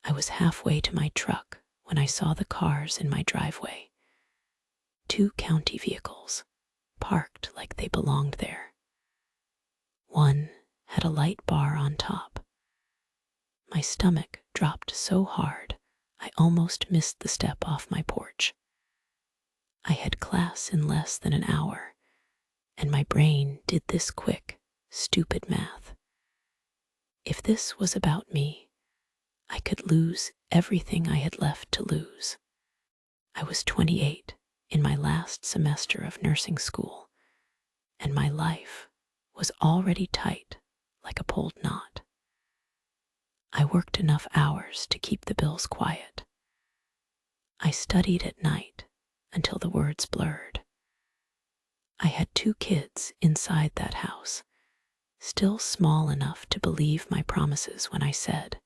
I was halfway to my truck when I saw the cars in my driveway. 2 county vehicles, parked like they belonged there. One had a light bar on top. My stomach dropped so hard I almost missed the step off my porch. I had class in less than an hour, and my brain did this quick, stupid math. If this was about me, I could lose everything I had left to lose. I was 28 in my last semester of nursing school, and my life was already tight like a pulled knot. I worked enough hours to keep the bills quiet. I studied at night until the words blurred. I had 2 kids inside that house, still small enough to believe my promises when I said,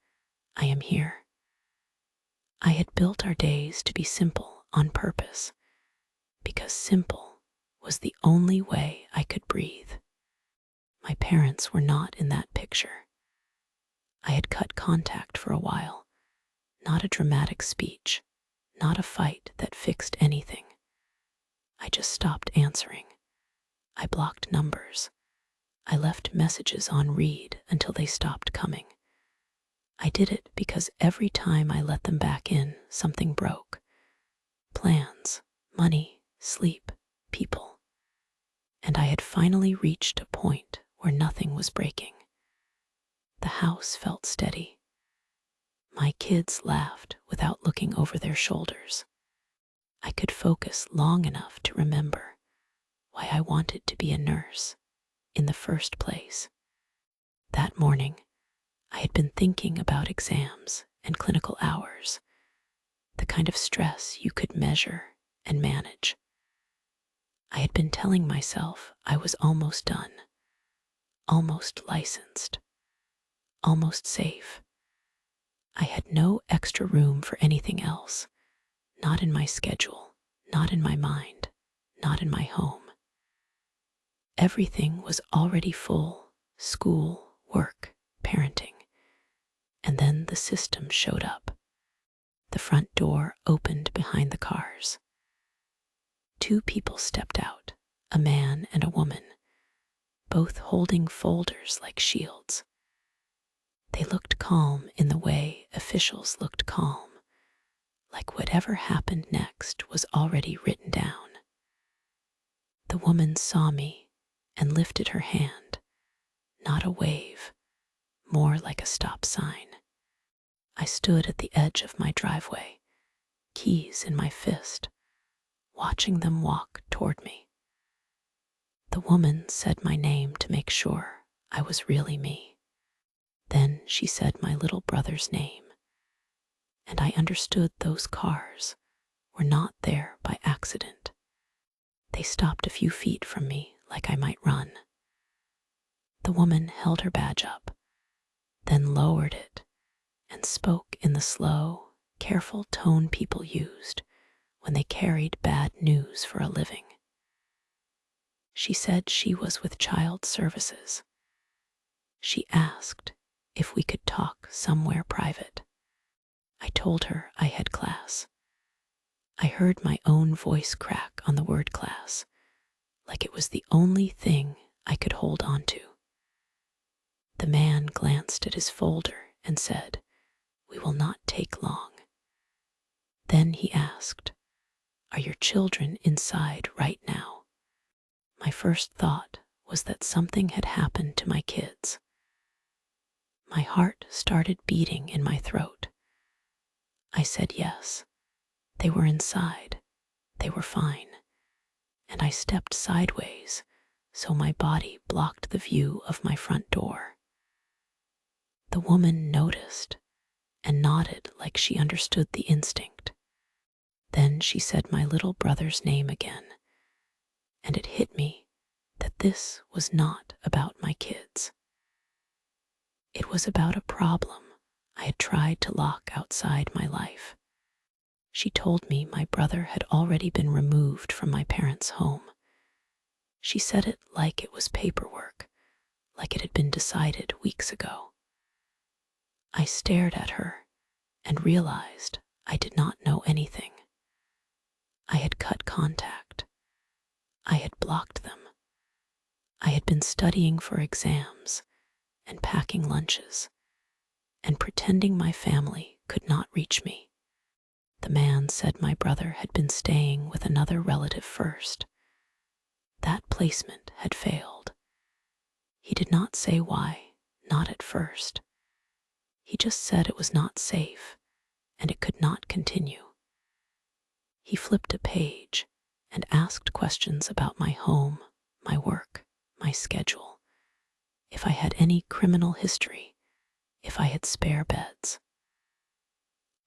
"I am here." I had built our days to be simple on purpose, because simple was the only way I could breathe. My parents were not in that picture. I had cut contact for a while, not a dramatic speech, not a fight that fixed anything. I just stopped answering. I blocked numbers. I left messages on read until they stopped coming. I did it because every time I let them back in, something broke. Plans, money, sleep, people. And I had finally reached a point where nothing was breaking. The house felt steady. My kids laughed without looking over their shoulders. I could focus long enough to remember why I wanted to be a nurse in the first place. That morning, I had been thinking about exams and clinical hours, the kind of stress you could measure and manage. I had been telling myself I was almost done, almost licensed, almost safe. I had no extra room for anything else, not in my schedule, not in my mind, not in my home. Everything was already full: school, work, parenting. And then the system showed up. The front door opened behind the cars. 2 people stepped out, a man and a woman, both holding folders like shields. They looked calm in the way officials looked calm, like whatever happened next was already written down. The woman saw me and lifted her hand, not a wave, more like a stop sign. I stood at the edge of my driveway, keys in my fist, watching them walk toward me. The woman said my name to make sure I was really me. Then she said my little brother's name, and I understood those cars were not there by accident. They stopped a few feet from me like I might run. The woman held her badge up, then lowered it and spoke in the slow, careful tone people used when they carried bad news for a living. She said she was with Child Services. She asked if we could talk somewhere private. I told her I had class. I heard my own voice crack on the word class, like it was the only thing I could hold on to. The man glanced at his folder and said, "We will not take long." Then he asked, "Are your children inside right now?" My first thought was that something had happened to my kids. My heart started beating in my throat. I said yes. They were inside. They were fine. And I stepped sideways so my body blocked the view of my front door. The woman noticed and nodded like she understood the instinct. Then she said my little brother's name again, and it hit me that this was not about my kids. It was about a problem I had tried to lock outside my life. She told me my brother had already been removed from my parents' home. She said it like it was paperwork, like it had been decided weeks ago. I stared at her and realized I did not know anything. I had cut contact. I had blocked them. I had been studying for exams and packing lunches and pretending my family could not reach me. The man said my brother had been staying with another relative first. That placement had failed. He did not say why, not at first. He just said it was not safe and it could not continue. He flipped a page and asked questions about my home, my work, my schedule, if I had any criminal history, if I had spare beds.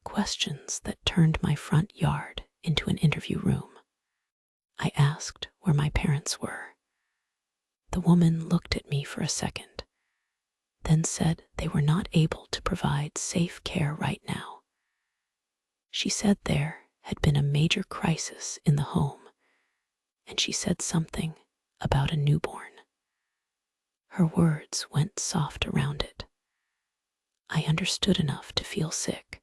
Questions that turned my front yard into an interview room. I asked where my parents were. The woman looked at me for a second, then said they were not able to provide safe care right now. She said there had been a major crisis in the home, and she said something about a newborn. Her words went soft around it. I understood enough to feel sick,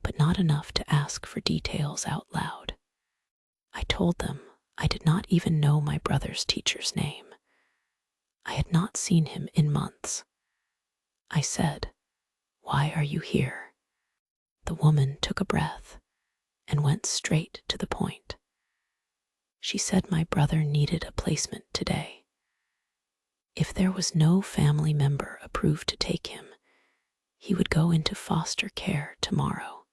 but not enough to ask for details out loud. I told them I did not even know my brother's teacher's name. I had not seen him in months. I said, "Why are you here?" The woman took a breath and went straight to the point. She said my brother needed a placement today. If there was no family member approved to take him, he would go into foster care tomorrow.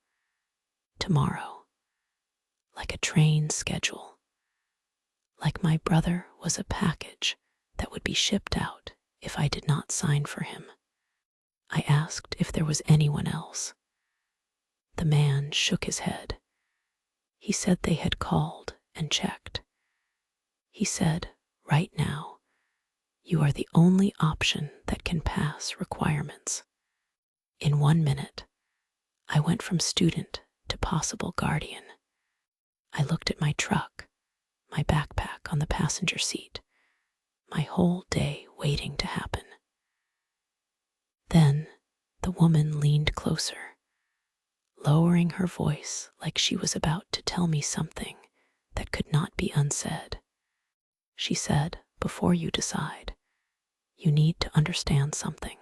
Tomorrow. Like a train schedule. Like my brother was a package that would be shipped out if I did not sign for him. I asked if there was anyone else. The man shook his head. He said they had called and checked. He said, "Right now, you are the only option that can pass requirements." In 1 minute, I went from student to possible guardian. I looked at my truck, my backpack on the passenger seat, my whole day waiting to happen. Then the woman leaned closer, lowering her voice like she was about to tell me something that could not be unsaid. She said, "Before you decide, you need to understand something."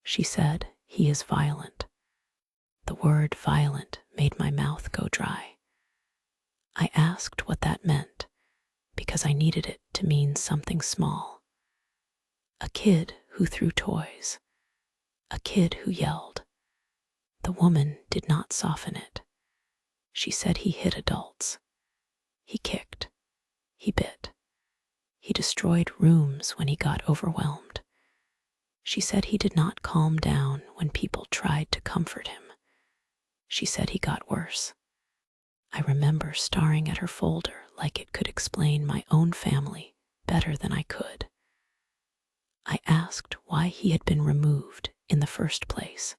She said, "He is violent." The word violent made my mouth go dry. I asked what that meant because I needed it to mean something small. A kid who threw toys. A kid who yelled. The woman did not soften it. She said he hit adults. He kicked. He bit. He destroyed rooms when he got overwhelmed. She said he did not calm down when people tried to comfort him. She said he got worse. I remember staring at her folder like it could explain my own family better than I could. I asked why he had been removed in the first place.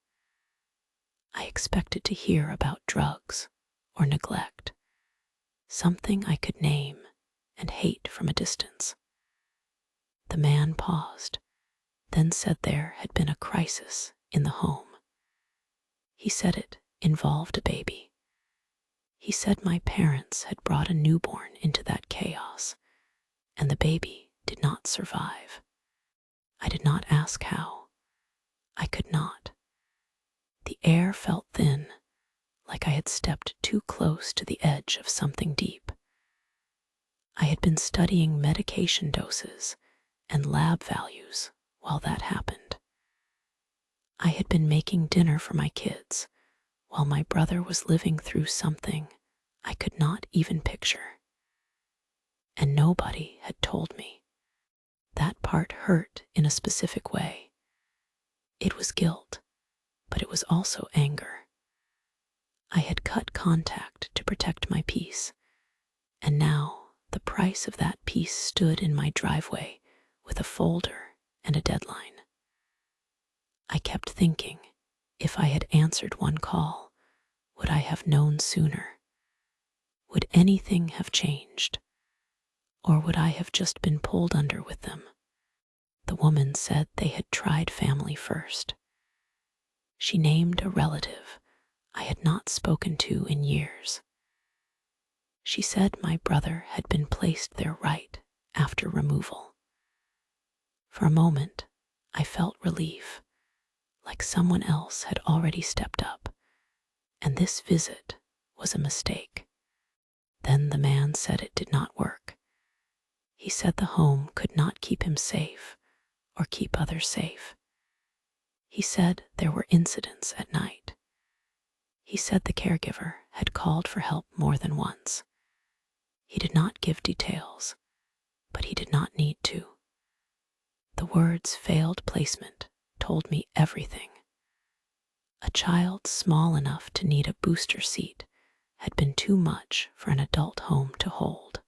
I expected to hear about drugs or neglect, something I could name and hate from a distance. The man paused, then said there had been a crisis in the home. He said it involved a baby. He said my parents had brought a newborn into that chaos, and the baby did not survive. I did not ask how. I could not. The air felt thin, like I had stepped too close to the edge of something deep. I had been studying medication doses and lab values while that happened. I had been making dinner for my kids while my brother was living through something I could not even picture. And nobody had told me. That part hurt in a specific way. It was guilt, but it was also anger. I had cut contact to protect my peace, and now the price of that peace stood in my driveway with a folder and a deadline. I kept thinking, if I had answered one call, would I have known sooner? Would anything have changed? Or would I have just been pulled under with them? The woman said they had tried family first. She named a relative I had not spoken to in years. She said my brother had been placed there right after removal. For a moment, I felt relief, like someone else had already stepped up, and this visit was a mistake. Then the man said it did not work. He said the home could not keep him safe or keep others safe. He said there were incidents at night. He said the caregiver had called for help more than once. He did not give details, but he did not need to. The words failed placement told me everything. A child small enough to need a booster seat had been too much for an adult home to hold.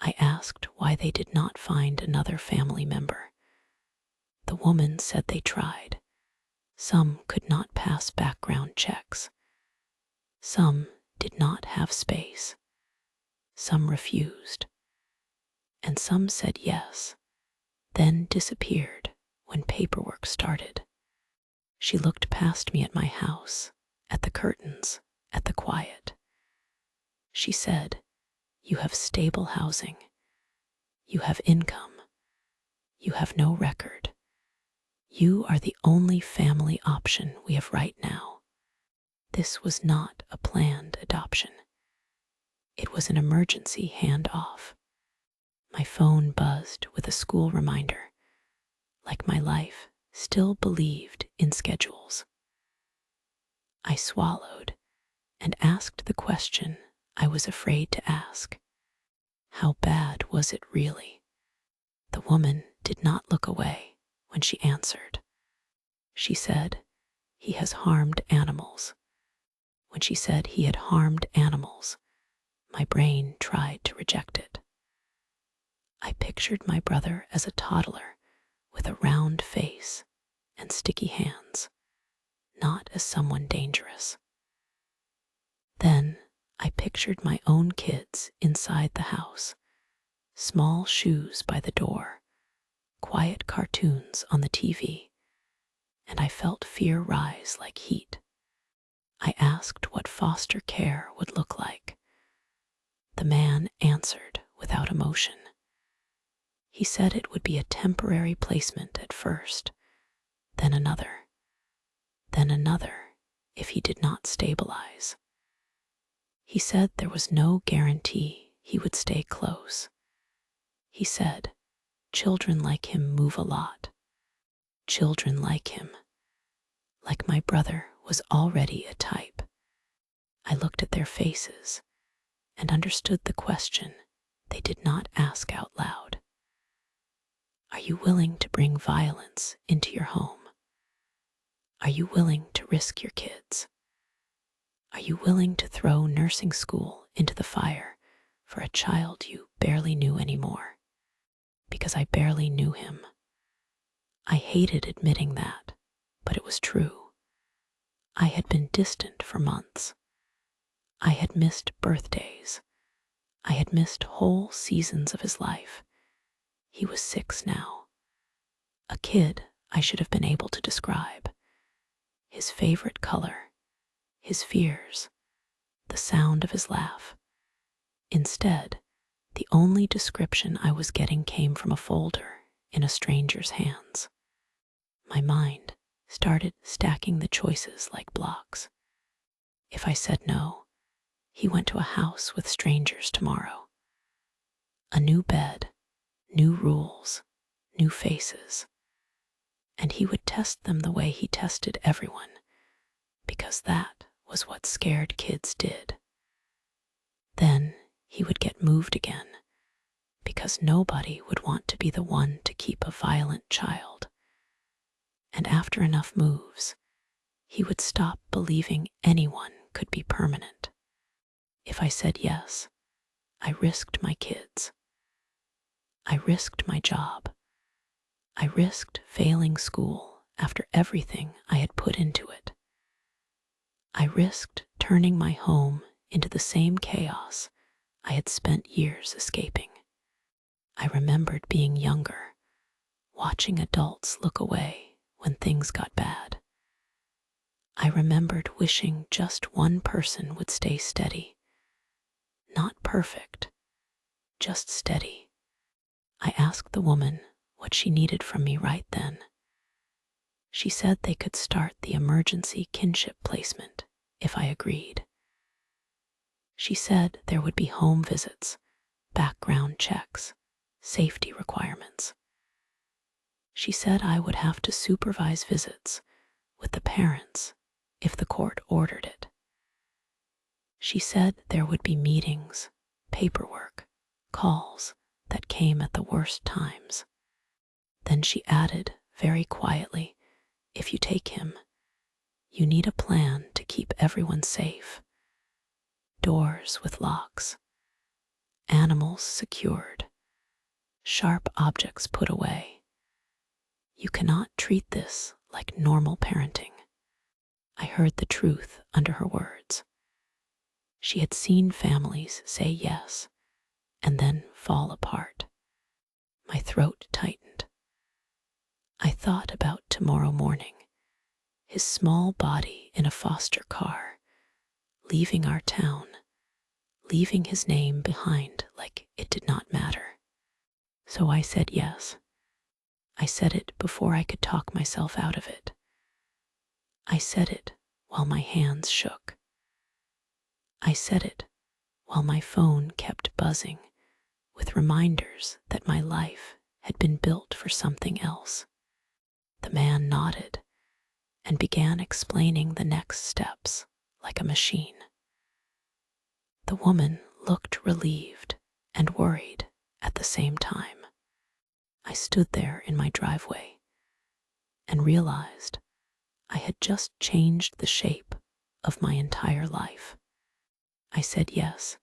I asked why they did not find another family member. The woman said they tried. Some could not pass background checks. Some did not have space. Some refused. And some said yes, then disappeared when paperwork started. She looked past me at my house, at the curtains, at the quiet. She said, "You have stable housing. You have income. You have no record. You are the only family option we have right now." This was not a planned adoption. It was an emergency handoff. My phone buzzed with a school reminder, like my life still believed in schedules. I swallowed and asked the question I was afraid to ask. How bad was it really? The woman did not look away when she answered. She said, "He has harmed animals." When she said he had harmed animals, my brain tried to reject it. I pictured my brother as a toddler with a round face and sticky hands, not as someone dangerous. Then I pictured my own kids inside the house, small shoes by the door, quiet cartoons on the TV, and I felt fear rise like heat. I asked what foster care would look like. The man answered without emotion. He said it would be a temporary placement at first, then another if he did not stabilize. He said there was no guarantee he would stay close. He said, children like him move a lot. Children like him, like my brother was already a type. I looked at their faces and understood the question they did not ask out loud. Are you willing to bring violence into your home? Are you willing to risk your kids? Are you willing to throw nursing school into the fire for a child you barely knew anymore? Because I barely knew him. I hated admitting that, but it was true. I had been distant for months. I had missed birthdays. I had missed whole seasons of his life. He was 6 now. A kid I should have been able to describe. His favorite color, his fears, the sound of his laugh. Instead, the only description I was getting came from a folder in a stranger's hands. My mind started stacking the choices like blocks. If I said no, he went to a house with strangers tomorrow. A new bed, new rules, new faces. And he would test them the way he tested everyone, because that was what scared kids did. Then he would get moved again, because nobody would want to be the one to keep a violent child. And after enough moves, he would stop believing anyone could be permanent. If I said yes, I risked my kids. I risked my job. I risked failing school after everything I had put into it. I risked turning my home into the same chaos I had spent years escaping. I remembered being younger, watching adults look away when things got bad. I remembered wishing just one person would stay steady. Not perfect, just steady. I asked the woman what she needed from me right then. She said they could start the emergency kinship placement if I agreed. She said there would be home visits, background checks, safety requirements. She said I would have to supervise visits with the parents if the court ordered it. She said there would be meetings, paperwork, calls that came at the worst times. Then she added very quietly, if you take him, you need a plan to keep everyone safe. Doors with locks, animals secured, sharp objects put away. You cannot treat this like normal parenting. I heard the truth under her words. She had seen families say yes and then fall apart. My throat tightened. I thought about tomorrow morning, his small body in a foster car, leaving our town, leaving his name behind like it did not matter. So I said yes. I said it before I could talk myself out of it. I said it while my hands shook. I said it while my phone kept buzzing with reminders that my life had been built for something else. The man nodded and began explaining the next steps like a machine. The woman looked relieved and worried at the same time. I stood there in my driveway and realized I had just changed the shape of my entire life. I said yes,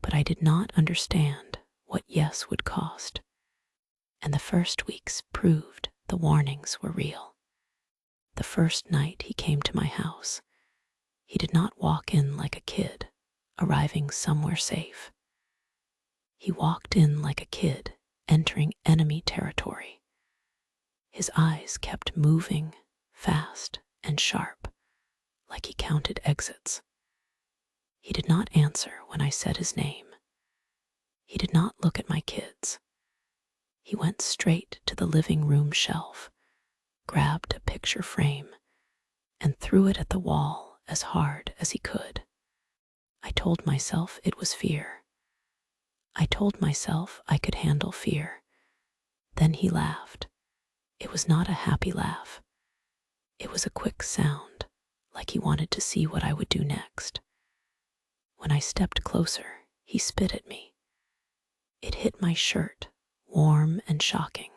but I did not understand what yes would cost, and the first weeks proved the warnings were real. The first night he came to my house, he did not walk in like a kid arriving somewhere safe. He walked in like a kid entering enemy territory. His eyes kept moving fast and sharp, like he counted exits. He did not answer when I said his name. He did not look at my kids. He went straight to the living room shelf, grabbed a picture frame, and threw it at the wall as hard as he could. I told myself it was fear. I told myself I could handle fear. Then he laughed. It was not a happy laugh. It was a quick sound, like he wanted to see what I would do next. When I stepped closer, he spit at me. It hit my shirt, warm and shocking.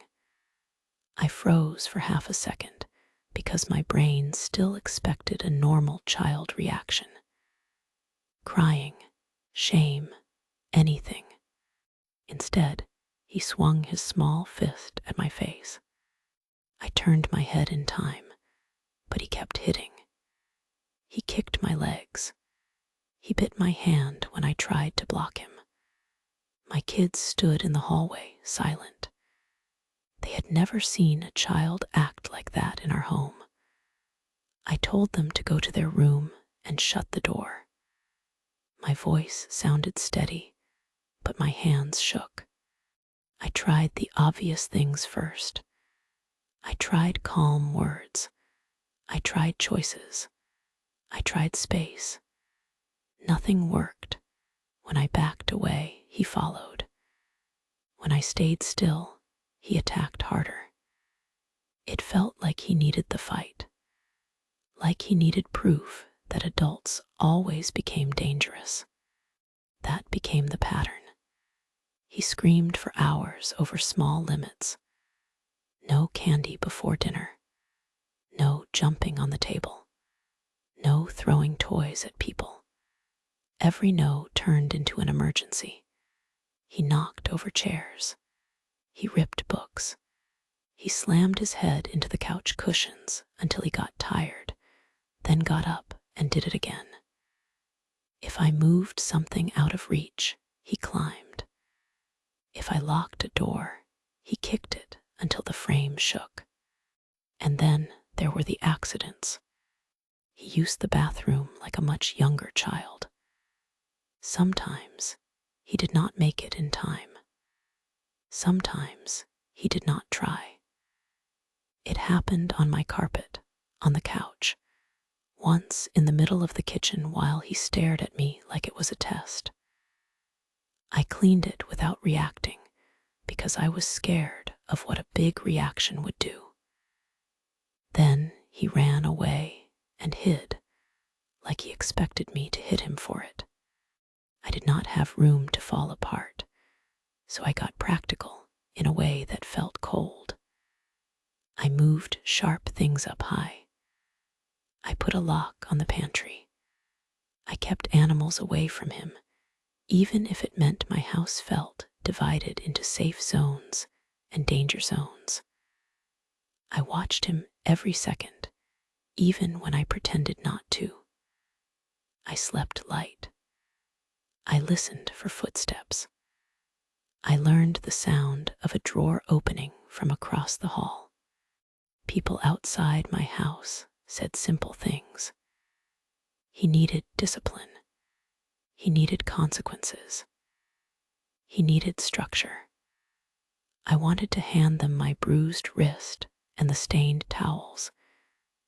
I froze for half a second because my brain still expected a normal child reaction. Crying, shame, anything. Instead, he swung his small fist at my face. I turned my head in time, but he kept hitting. He kicked my legs. He bit my hand when I tried to block him. My kids stood in the hallway, silent. They had never seen a child act like that in our home. I told them to go to their room and shut the door. My voice sounded steady, but my hands shook. I tried the obvious things first. I tried calm words. I tried choices. I tried space. Nothing worked. When I backed away, he followed. When I stayed still, he attacked harder. It felt like he needed the fight, like he needed proof that adults always became dangerous. That became the pattern. He screamed for hours over small limits. No candy before dinner. No jumping on the table. No throwing toys at people. Every no turned into an emergency. He knocked over chairs. He ripped books. He slammed his head into the couch cushions until he got tired, then got up and did it again. If I moved something out of reach, he climbed. If I locked a door, he kicked it until the frame shook. And then there were the accidents. He used the bathroom like a much younger child. Sometimes he did not make it in time. Sometimes he did not try. It happened on my carpet, on the couch, once in the middle of the kitchen while he stared at me like it was a test. I cleaned it without reacting because I was scared of what a big reaction would do. Then he ran away and hid, like he expected me to hit him for it. I did not have room to fall apart, so I got practical in a way that felt cold. I moved sharp things up high. I put a lock on the pantry. I kept animals away from him, even if it meant my house felt divided into safe zones and danger zones. I watched him every second, even when I pretended not to. I slept light. I listened for footsteps. I learned the sound of a drawer opening from across the hall. People outside my house said simple things. He needed discipline. He needed consequences. He needed structure. I wanted to hand them my bruised wrist and the stained towels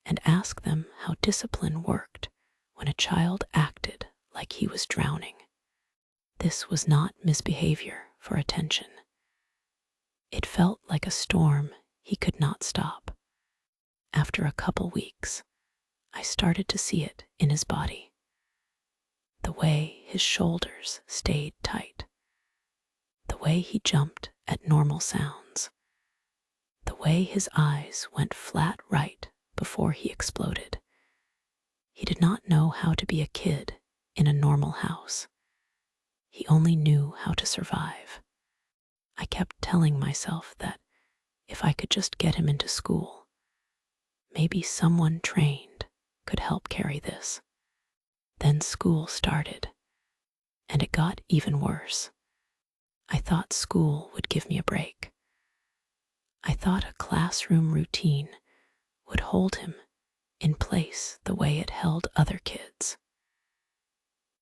and ask them how discipline worked when a child acted like he was drowning. This was not misbehavior for attention. It felt like a storm he could not stop. After a couple weeks, I started to see it in his body. The way his shoulders stayed tight. The way he jumped at normal sounds. The way his eyes went flat right before he exploded. He did not know how to be a kid in a normal house. He only knew how to survive. I kept telling myself that if I could just get him into school, maybe someone trained could help carry this. Then school started, and it got even worse. I thought school would give me a break. I thought a classroom routine would hold him in place the way it held other kids.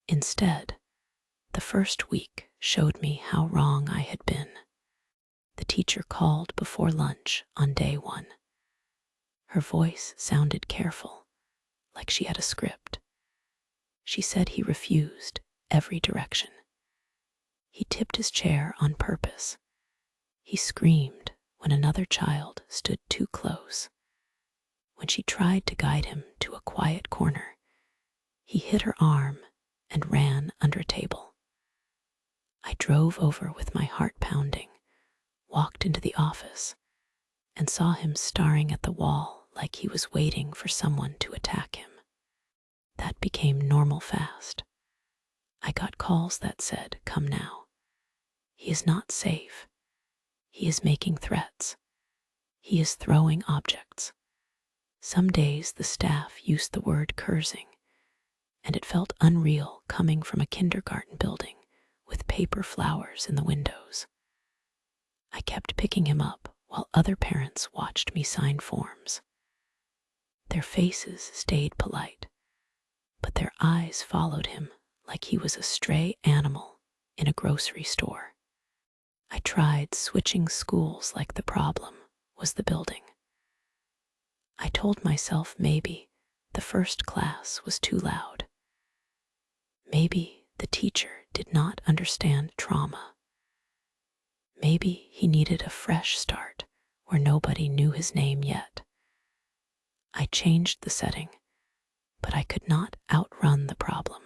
Instead, the first week showed me how wrong I had been. The teacher called before lunch on day one. Her voice sounded careful, like she had a script. She said he refused every direction. He tipped his chair on purpose. He screamed when another child stood too close. When she tried to guide him to a quiet corner, he hit her arm and ran under a table. I drove over with my heart pounding, walked into the office, and saw him staring at the wall like he was waiting for someone to attack him. That became normal fast. I got calls that said, "Come now." He is not safe. He is making threats. He is throwing objects. Some days the staff used the word cursing, and it felt unreal coming from a kindergarten building with paper flowers in the windows. I kept picking him up while other parents watched me sign forms. Their faces stayed polite, but their eyes followed him like he was a stray animal in a grocery store. I tried switching schools like the problem was the building. I told myself maybe the first class was too loud. Maybe the teacher did not understand trauma. Maybe he needed a fresh start where nobody knew his name yet. I changed the setting, but I could not outrun the problem.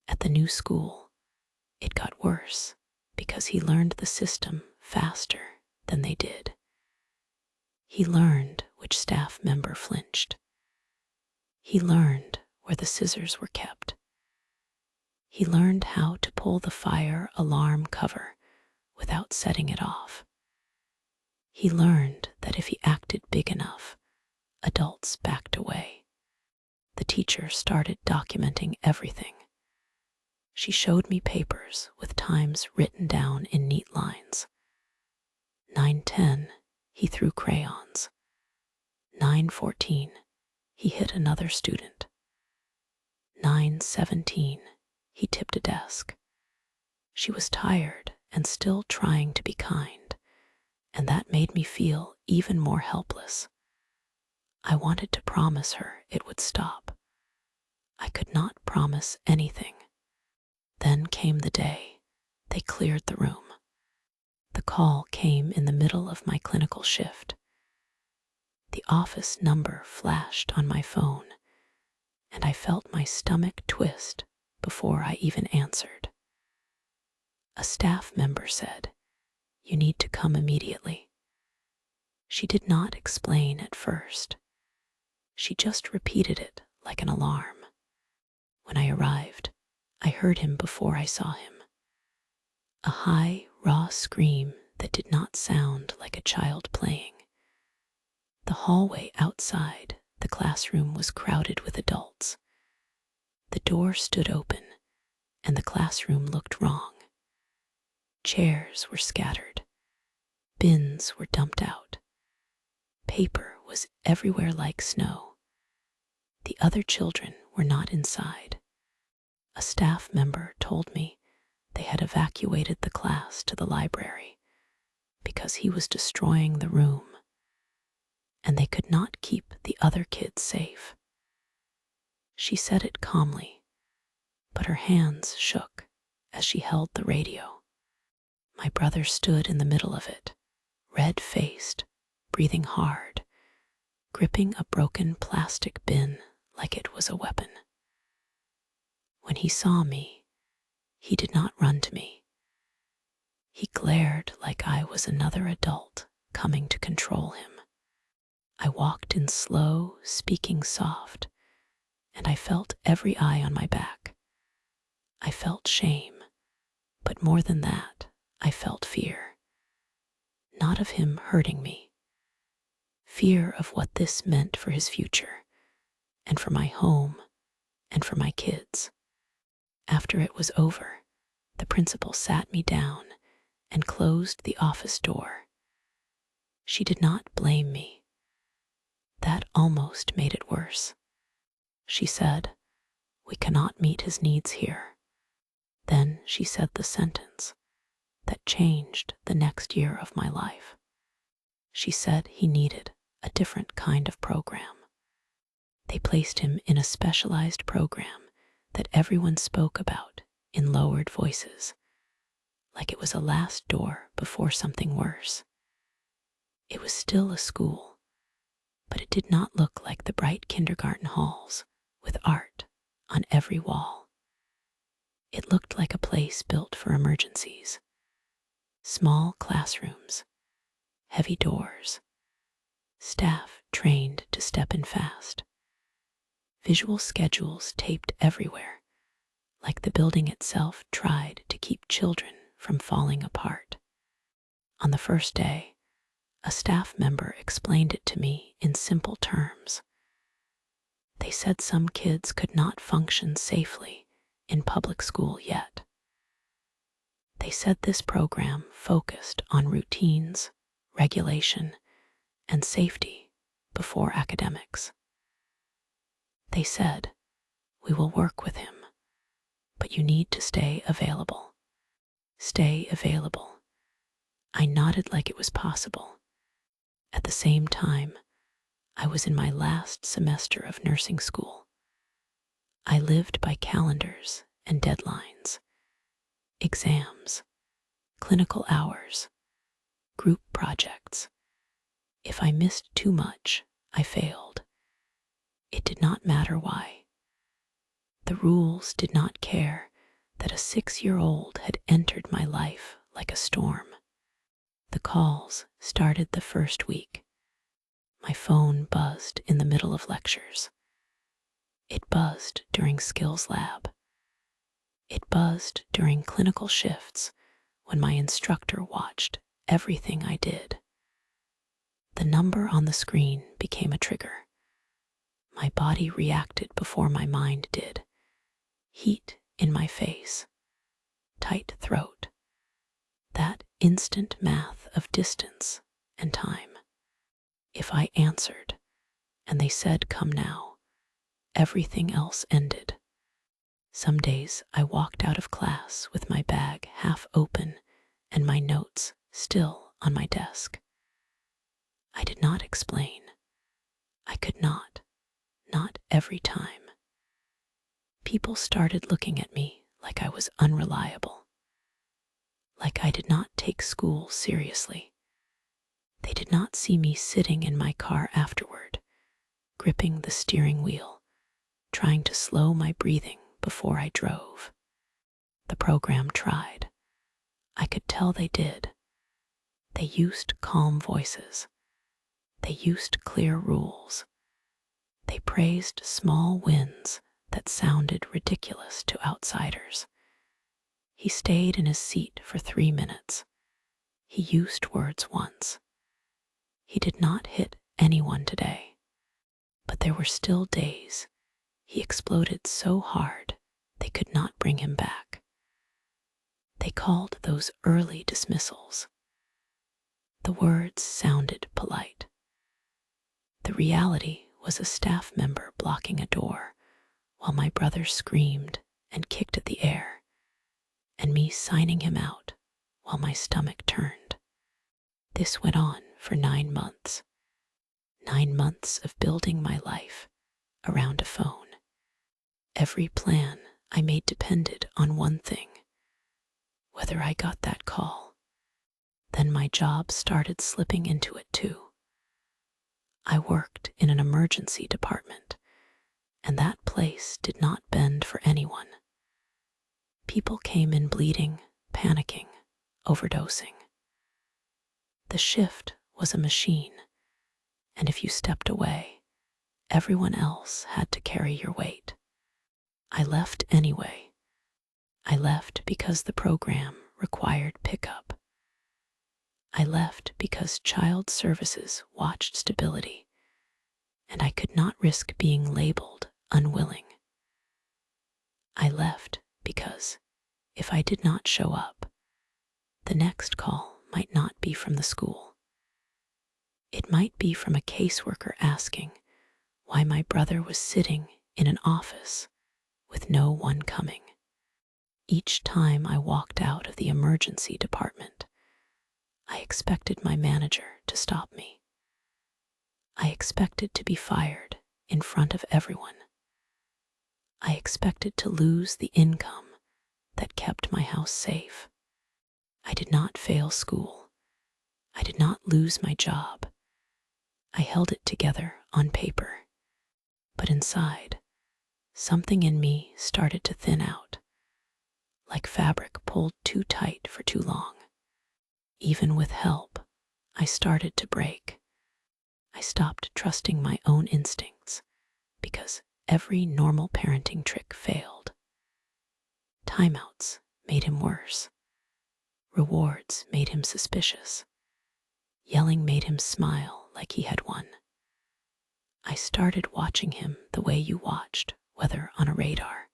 At the new school, it got worse because he learned the system faster than they did. He learned which staff member flinched. He learned where the scissors were kept. He learned how to pull the fire alarm cover without setting it off. He learned that if he acted big enough, adults backed away. The teacher started documenting everything. She showed me papers with times written down in neat lines. 9:10, he threw crayons. 9:14, He hit another student. 9:17. He tipped a desk. She was tired and still trying to be kind, and that made me feel even more helpless. I wanted to promise her it would stop. I could not promise anything. Then came the day. They cleared the room. The call came in the middle of my clinical shift. The office number flashed on my phone, and I felt my stomach twist before I even answered. A staff member said, "You need to come immediately." She did not explain at first. She just repeated it like an alarm. When I arrived, I heard him before I saw him. A high, raw scream that did not sound like a child playing. The hallway outside the classroom was crowded with adults. The door stood open, and the classroom looked wrong. Chairs were scattered. Bins were dumped out. Paper was everywhere like snow. The other children were not inside. A staff member told me they had evacuated the class to the library because he was destroying the room, and they could not keep the other kids safe. She said it calmly, but her hands shook as she held the radio. My brother stood in the middle of it, red-faced, breathing hard, gripping a broken plastic bin like it was a weapon. When he saw me, he did not run to me. He glared like I was another adult coming to control him. I walked in slow, speaking soft, and I felt every eye on my back. I felt shame, but more than that, I felt fear. Not of him hurting me. Fear of what this meant for his future, and for my home, and for my kids. After it was over, the principal sat me down and closed the office door. She did not blame me. That almost made it worse. She said, "We cannot meet his needs here." Then she said the sentence that changed the next year of my life. She said he needed a different kind of program. They placed him in a specialized program that everyone spoke about in lowered voices, like it was a last door before something worse. It was still a school, but it did not look like the bright kindergarten halls with art on every wall. It looked like a place built for emergencies. Small classrooms, heavy doors, staff trained to step in fast, visual schedules taped everywhere, like the building itself tried to keep children from falling apart. On the first day, a staff member explained it to me in simple terms. They said some kids could not function safely in public school yet. They said this program focused on routines, regulation, and safety before academics. They said, "We will work with him, but you need to stay available." Stay available. I nodded like it was possible. At the same time, I was in my last semester of nursing school. I lived by calendars and deadlines, exams, clinical hours, group projects. If I missed too much, I failed. It did not matter why. The rules did not care that a 6-year-old had entered my life like a storm. The calls started the first week. My phone buzzed in the middle of lectures. It buzzed during skills lab. It buzzed during clinical shifts when my instructor watched everything I did. The number on the screen became a trigger. My body reacted before my mind did. Heat in my face, tight throat, that instant math of distance and time. If I answered, and they said, "Come now." Everything else ended. Some days I walked out of class with my bag half open and my notes still on my desk. I did not explain. I could not every time. People started looking at me like I was unreliable, like I did not take school seriously. They did not see me sitting in my car afterward, gripping the steering wheel, trying to slow my breathing before I drove. The program tried. I could tell they did. They used calm voices. They used clear rules. They praised small wins that sounded ridiculous to outsiders. He stayed in his seat for 3 minutes. He used words once. He did not hit anyone today. But there were still days he exploded so hard they could not bring him back. They called those early dismissals. The words sounded polite. The reality was a staff member blocking a door while my brother screamed and kicked at the air, and me signing him out while my stomach turned. This went on for 9 months. 9 months of building my life around a phone. Every plan I made depended on one thing: whether I got that call. Then my job started slipping into it too. I worked in an emergency department, and that place did not bend for anyone. People came in bleeding, panicking, overdosing. The shift was a machine, and if you stepped away, everyone else had to carry your weight. I left anyway. I left because the program required pickup. I left because child services watched stability, and I could not risk being labeled unwilling. I left because if I did not show up, the next call might not be from the school. It might be from a caseworker asking why my brother was sitting in an office with no one coming. Each time I walked out of the emergency department, I expected my manager to stop me. I expected to be fired in front of everyone. I expected to lose the income that kept my house safe. I did not fail school. I did not lose my job. I held it together on paper. But inside, something in me started to thin out, like fabric pulled too tight for too long. Even with help, I started to break. I stopped trusting my own instincts because every normal parenting trick failed. Timeouts made him worse. Rewards made him suspicious. Yelling made him smile like he had won. I started watching him the way you watched weather on a radar,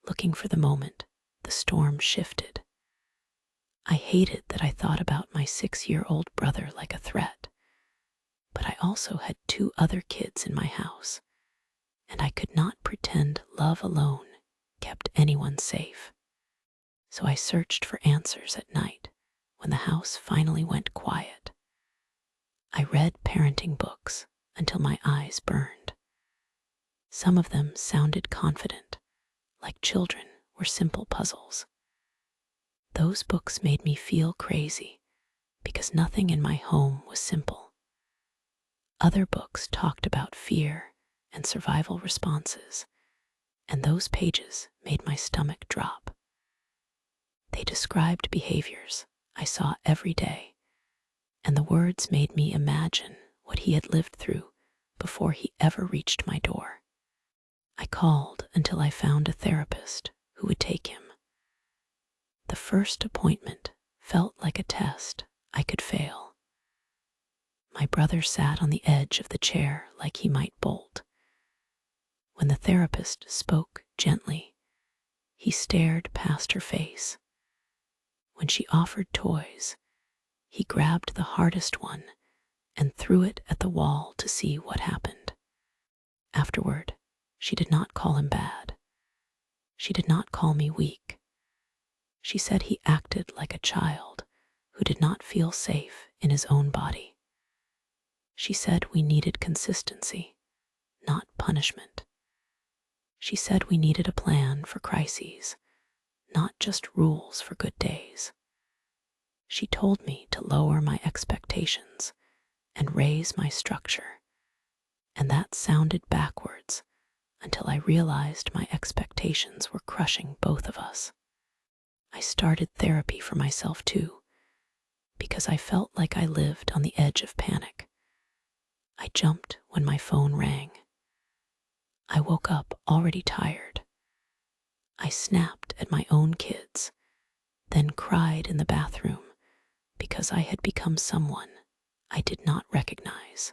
looking for the moment the storm shifted. I hated that I thought about my 6-year-old brother like a threat, but I also had 2 other kids in my house, and I could not pretend love alone kept anyone safe. So I searched for answers at night when the house finally went quiet. I read parenting books until my eyes burned. Some of them sounded confident, like children were simple puzzles. Those books made me feel crazy because nothing in my home was simple. Other books talked about fear and survival responses, and those pages made my stomach drop. They described behaviors I saw every day, and the words made me imagine what he had lived through before he ever reached my door. I called until I found a therapist who would take him. The first appointment felt like a test I could fail. My brother sat on the edge of the chair like he might bolt. When the therapist spoke gently, he stared past her face. When she offered toys, he grabbed the hardest one and threw it at the wall to see what happened. Afterward, she did not call him bad. She did not call me weak. She said he acted like a child who did not feel safe in his own body. She said we needed consistency, not punishment. She said we needed a plan for crises, not just rules for good days. She told me to lower my expectations and raise my structure, and that sounded backwards until I realized my expectations were crushing both of us. I started therapy for myself too, because I felt like I lived on the edge of panic. I jumped when my phone rang. I woke up already tired. I snapped at my own kids, then cried in the bathroom because I had become someone I did not recognize.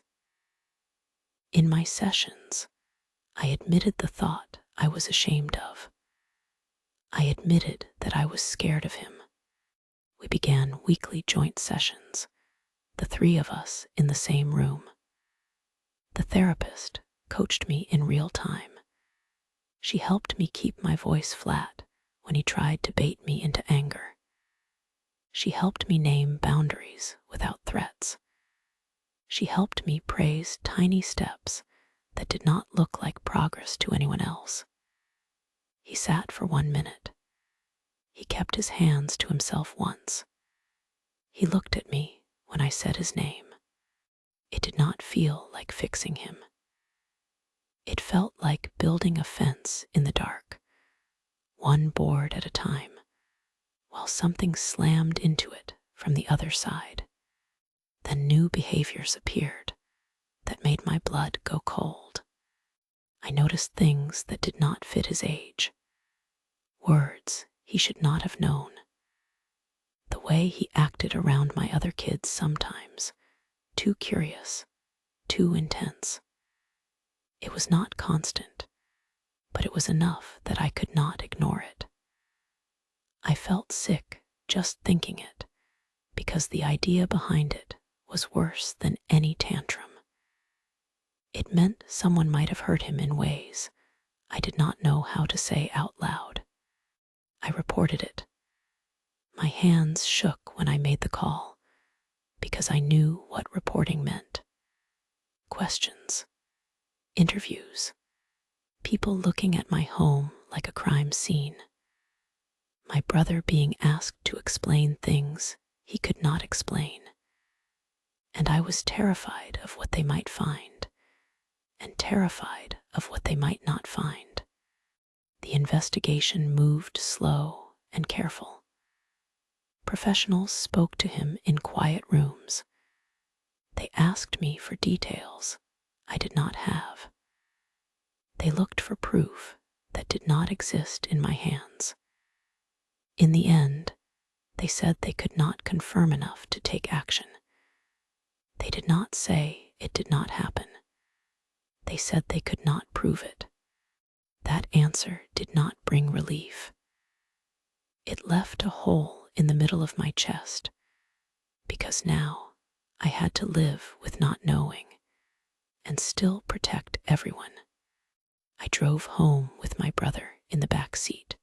In my sessions, I admitted the thought I was ashamed of. I admitted that I was scared of him. We began weekly joint sessions, the three of us in the same room. The therapist coached me in real time. She helped me keep my voice flat when he tried to bait me into anger. She helped me name boundaries without threats. She helped me praise tiny steps that did not look like progress to anyone else. He sat for 1 minute. He kept his hands to himself once. He looked at me when I said his name. It did not feel like fixing him. It felt like building a fence in the dark, one board at a time, while something slammed into it from the other side. Then new behaviors appeared that made my blood go cold. I noticed things that did not fit his age, words he should not have known, the way he acted around my other kids sometimes, too curious, too intense. It was not constant, but it was enough that I could not ignore it. I felt sick just thinking it, because the idea behind it was worse than any tantrum. It meant someone might have hurt him in ways I did not know how to say out loud. I reported it. My hands shook when I made the call, because I knew what reporting meant. Questions, interviews, people looking at my home like a crime scene. My brother being asked to explain things he could not explain. And I was terrified of what they might find, and terrified of what they might not find. The investigation moved slow and careful. Professionals spoke to him in quiet rooms. They asked me for details I did not have. They looked for proof that did not exist in my hands. In the end, they said they could not confirm enough to take action. They did not say it did not happen. They said they could not prove it. That answer did not bring relief. It left a hole in the middle of my chest, because now I had to live with not knowing and still protect everyone. I drove home with my brother in the back seat,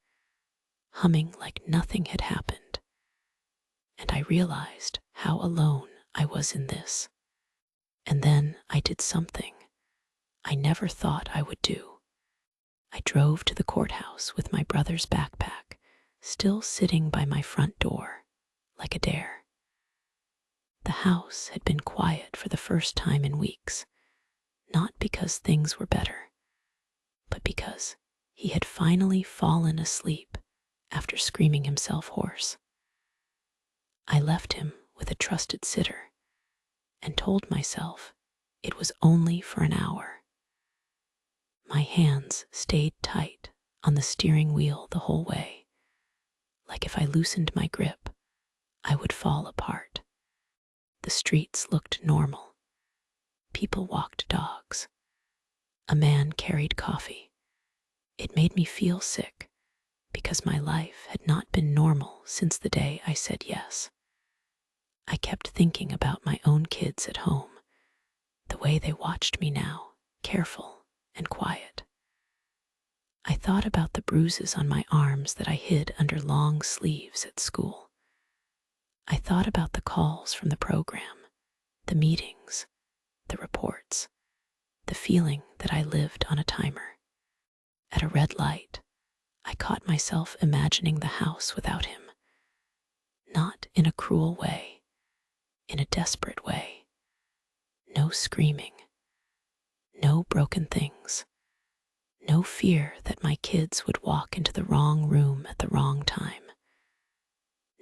humming like nothing had happened, and I realized how alone I was in this. And then I did something I never thought I would do. I drove to the courthouse with my brother's backpack, still sitting by my front door, like a dare. The house had been quiet for the first time in weeks, not because things were better, but because he had finally fallen asleep after screaming himself hoarse. I left him with a trusted sitter and told myself it was only for an hour. My hands stayed tight on the steering wheel the whole way, like if I loosened my grip, I would fall apart. The streets looked normal. People walked dogs. A man carried coffee. It made me feel sick because my life had not been normal since the day I said yes. I kept thinking about my own kids at home, the way they watched me now, careful and quiet. I thought about the bruises on my arms that I hid under long sleeves at school. I thought about the calls from the program, the meetings, the reports, the feeling that I lived on a timer. At a red light, I caught myself imagining the house without him, not in a cruel way, in a desperate way. No screaming, no broken things, no fear that my kids would walk into the wrong room at the wrong time.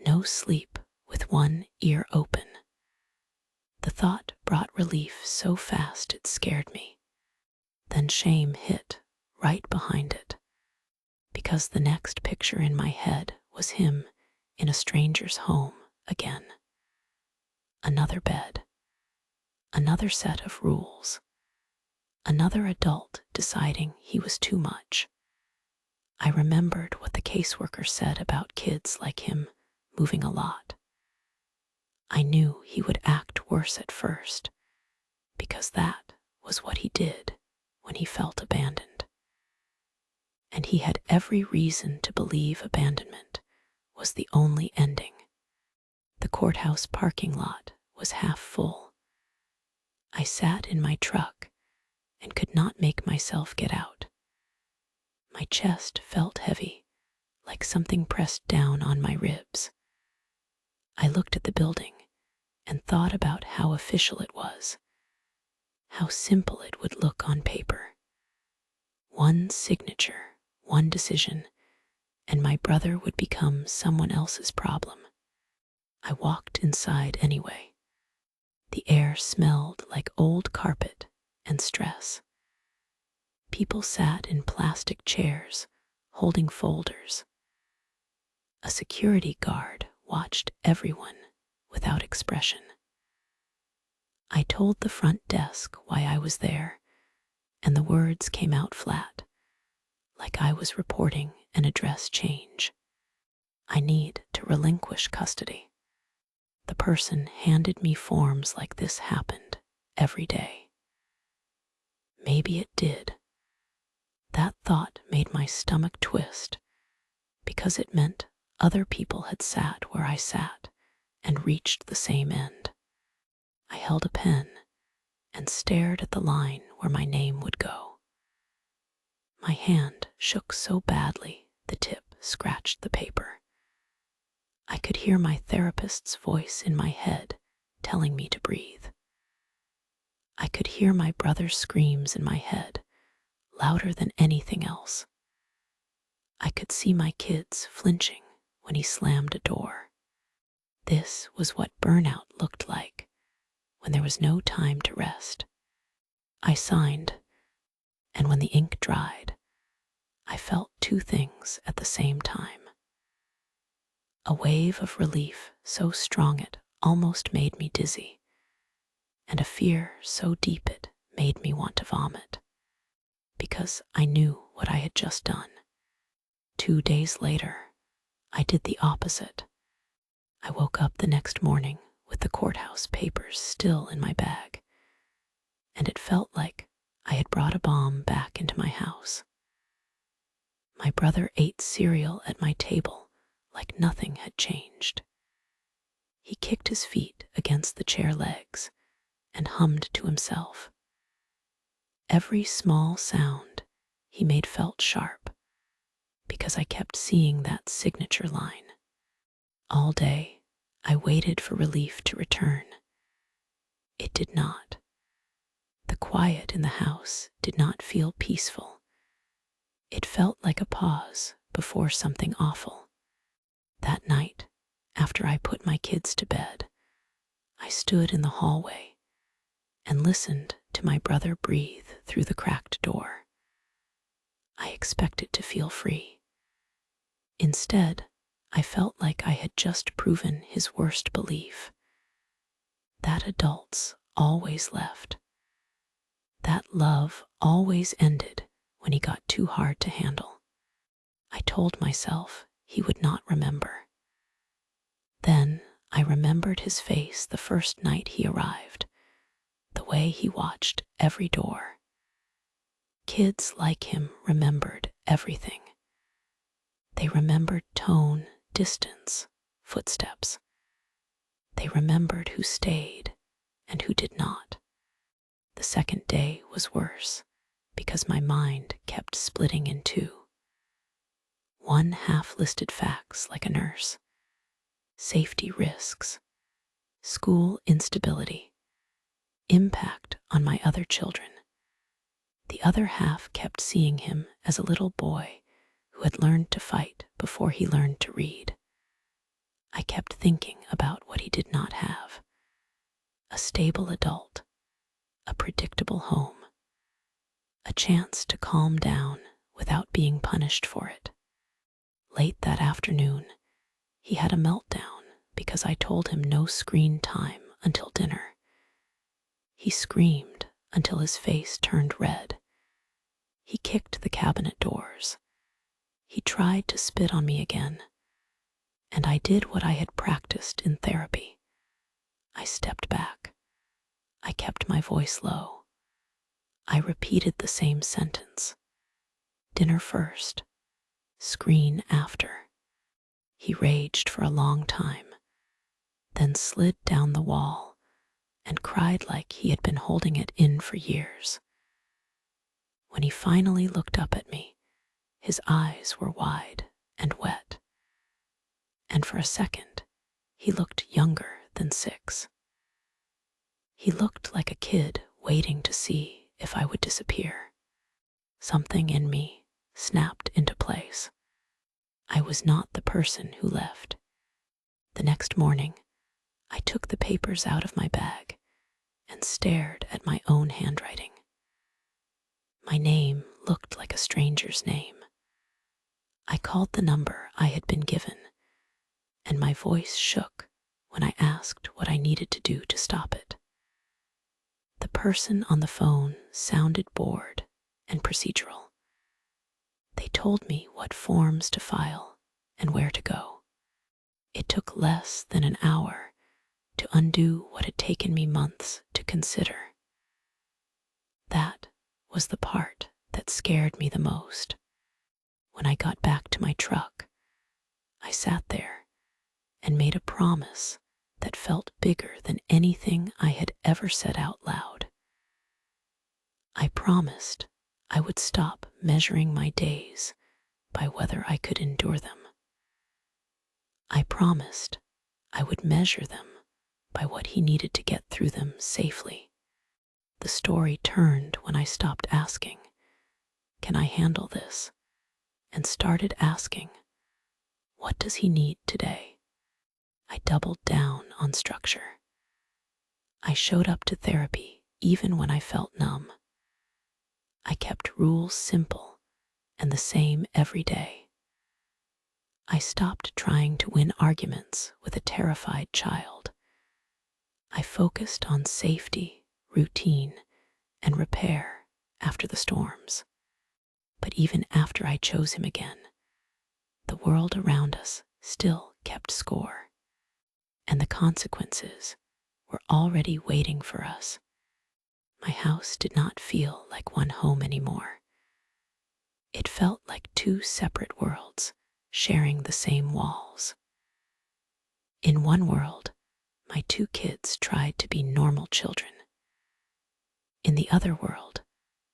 No sleep with one ear open. The thought brought relief so fast it scared me. Then shame hit right behind it, because the next picture in my head was him in a stranger's home again. Another bed, another set of rules, another adult deciding he was too much. I remembered what the caseworker said about kids like him moving a lot. I knew he would act worse at first, because that was what he did when he felt abandoned. And he had every reason to believe abandonment was the only ending. The courthouse parking lot was half full. I sat in my truck and could not make myself get out. My chest felt heavy, like something pressed down on my ribs. I looked at the building and thought about how official it was, how simple it would look on paper. One signature, one decision, and my brother would become someone else's problem. I walked inside anyway. The air smelled like old carpet and stress. People sat in plastic chairs, holding folders. A security guard watched everyone without expression. I told the front desk why I was there, and the words came out flat, like I was reporting an address change. I need to relinquish custody. The person handed me forms like this happened every day. Maybe it did. That thought made my stomach twist, because it meant other people had sat where I sat and reached the same end. I held a pen and stared at the line where my name would go. My hand shook so badly the tip scratched the paper. I could hear my therapist's voice in my head telling me to breathe. I could hear my brother's screams in my head, louder than anything else. I could see my kids flinching when he slammed a door. This was what burnout looked like, when there was no time to rest. I signed, and when the ink dried, I felt two things at the same time. A wave of relief so strong it almost made me dizzy, and a fear so deep it made me want to vomit, because I knew what I had just done. 2 days later, I did the opposite. I woke up the next morning with the courthouse papers still in my bag, and it felt like I had brought a bomb back into my house. My brother ate cereal at my table like nothing had changed. He kicked his feet against the chair legs and hummed to himself. Every small sound he made felt sharp, because I kept seeing that signature line. All day, I waited for relief to return. It did not. The quiet in the house did not feel peaceful. It felt like a pause before something awful. That night, after I put my kids to bed, I stood in the hallway and listened to my brother breathe through the cracked door. I expected to feel free. Instead, I felt like I had just proven his worst belief, that adults always left, that love always ended when he got too hard to handle. I told myself he would not remember. Then I remembered his face the first night he arrived, the way he watched every door. Kids like him remembered everything. They remembered tone, distance, footsteps. They remembered who stayed and who did not. The second day was worse because my mind kept splitting in two. One half listed facts like a nurse, safety risks, school instability, impact on my other children. The other half kept seeing him as a little boy who had learned to fight before he learned to read. I kept thinking about what he did not have: a stable adult, a predictable home, a chance to calm down without being punished for it. Late that afternoon, he had a meltdown because I told him no screen time until dinner. He screamed until his face turned red. He kicked the cabinet doors. He tried to spit on me again. And I did what I had practiced in therapy. I stepped back. I kept my voice low. I repeated the same sentence: dinner first, screen after. He raged for a long time, then slid down the wall and cried like he had been holding it in for years. When he finally looked up at me, his eyes were wide and wet. And for a second, he looked younger than 6. He looked like a kid waiting to see if I would disappear. Something in me snapped into place. I was not the person who left. The next morning, I took the papers out of my bag and stared at my own handwriting. My name looked like a stranger's name. I called the number I had been given, and my voice shook when I asked what I needed to do to stop it. The person on the phone sounded bored and procedural. They told me what forms to file and where to go. It took less than an hour to undo what had taken me months to consider. That was the part that scared me the most. When I got back to my truck, I sat there and made a promise that felt bigger than anything I had ever said out loud. I promised I would stop measuring my days by whether I could endure them. I promised I would measure them by what he needed to get through them safely. The story turned when I stopped asking, "Can I handle this?" and started asking, "What does he need today?" I doubled down on structure. I showed up to therapy even when I felt numb. I kept rules simple and the same every day. I stopped trying to win arguments with a terrified child. I focused on safety, routine, and repair after the storms. But even after I chose him again, the world around us still kept score, and the consequences were already waiting for us. My house did not feel like one home anymore. It felt like two separate worlds sharing the same walls. In one world, my 2 kids tried to be normal children. In the other world,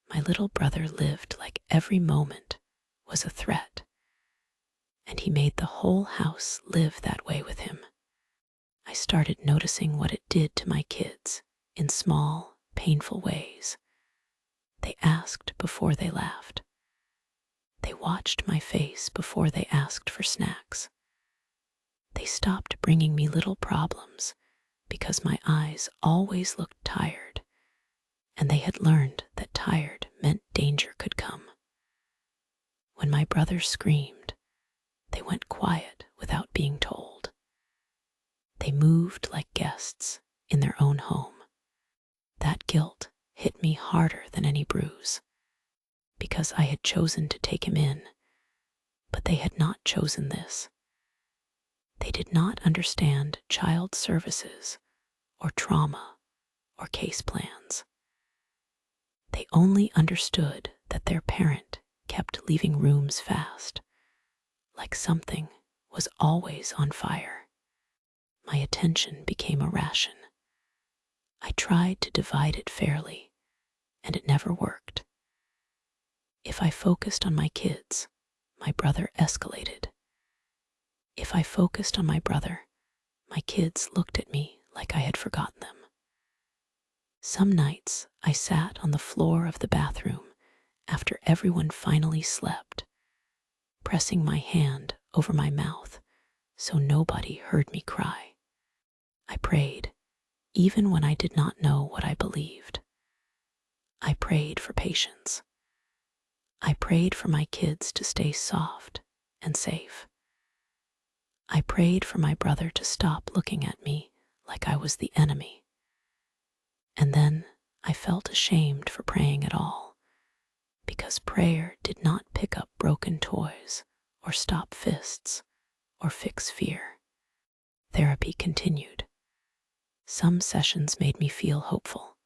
my little brother lived like every moment was a threat, and he made the whole house live that way with him. I started noticing what it did to my kids in small, painful ways. They asked before they laughed. They watched my face before they asked for snacks. They stopped bringing me little problems because my eyes always looked tired, and they had learned that tired meant danger could come. When my brother screamed, they went quiet without being told. They moved like guests in their own home. That guilt hit me harder than any bruise, because I had chosen to take him in, but they had not chosen this. They did not understand child services or trauma or case plans. They only understood that their parent kept leaving rooms fast, like something was always on fire. My attention became a ration. I tried to divide it fairly, and it never worked. If I focused on my kids, my brother escalated. If I focused on my brother, my kids looked at me like I had forgotten them. Some nights I sat on the floor of the bathroom after everyone finally slept, pressing my hand over my mouth so nobody heard me cry. I prayed, even when I did not know what I believed. I prayed for patience. I prayed for my kids to stay soft and safe. I prayed for my brother to stop looking at me like I was the enemy. And then I felt ashamed for praying at all, because prayer did not pick up broken toys or stop fists or fix fear. Therapy continued. Some sessions made me feel hopeful.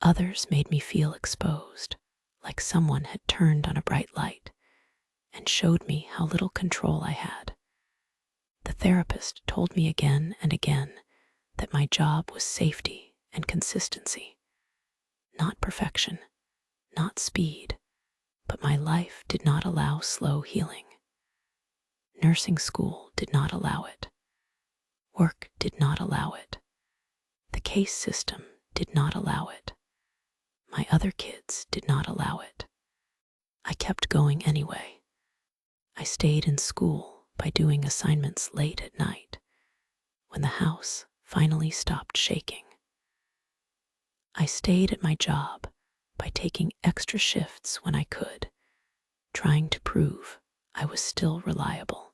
Others made me feel exposed, like someone had turned on a bright light and showed me how little control I had. The therapist told me again and again that my job was safety and consistency, not perfection, not speed, but my life did not allow slow healing. Nursing school did not allow it. Work did not allow it. The case system did not allow it. My other kids did not allow it. I kept going anyway. I stayed in school by doing assignments late at night, when the house finally stopped shaking. I stayed at my job by taking extra shifts when I could, trying to prove I was still reliable.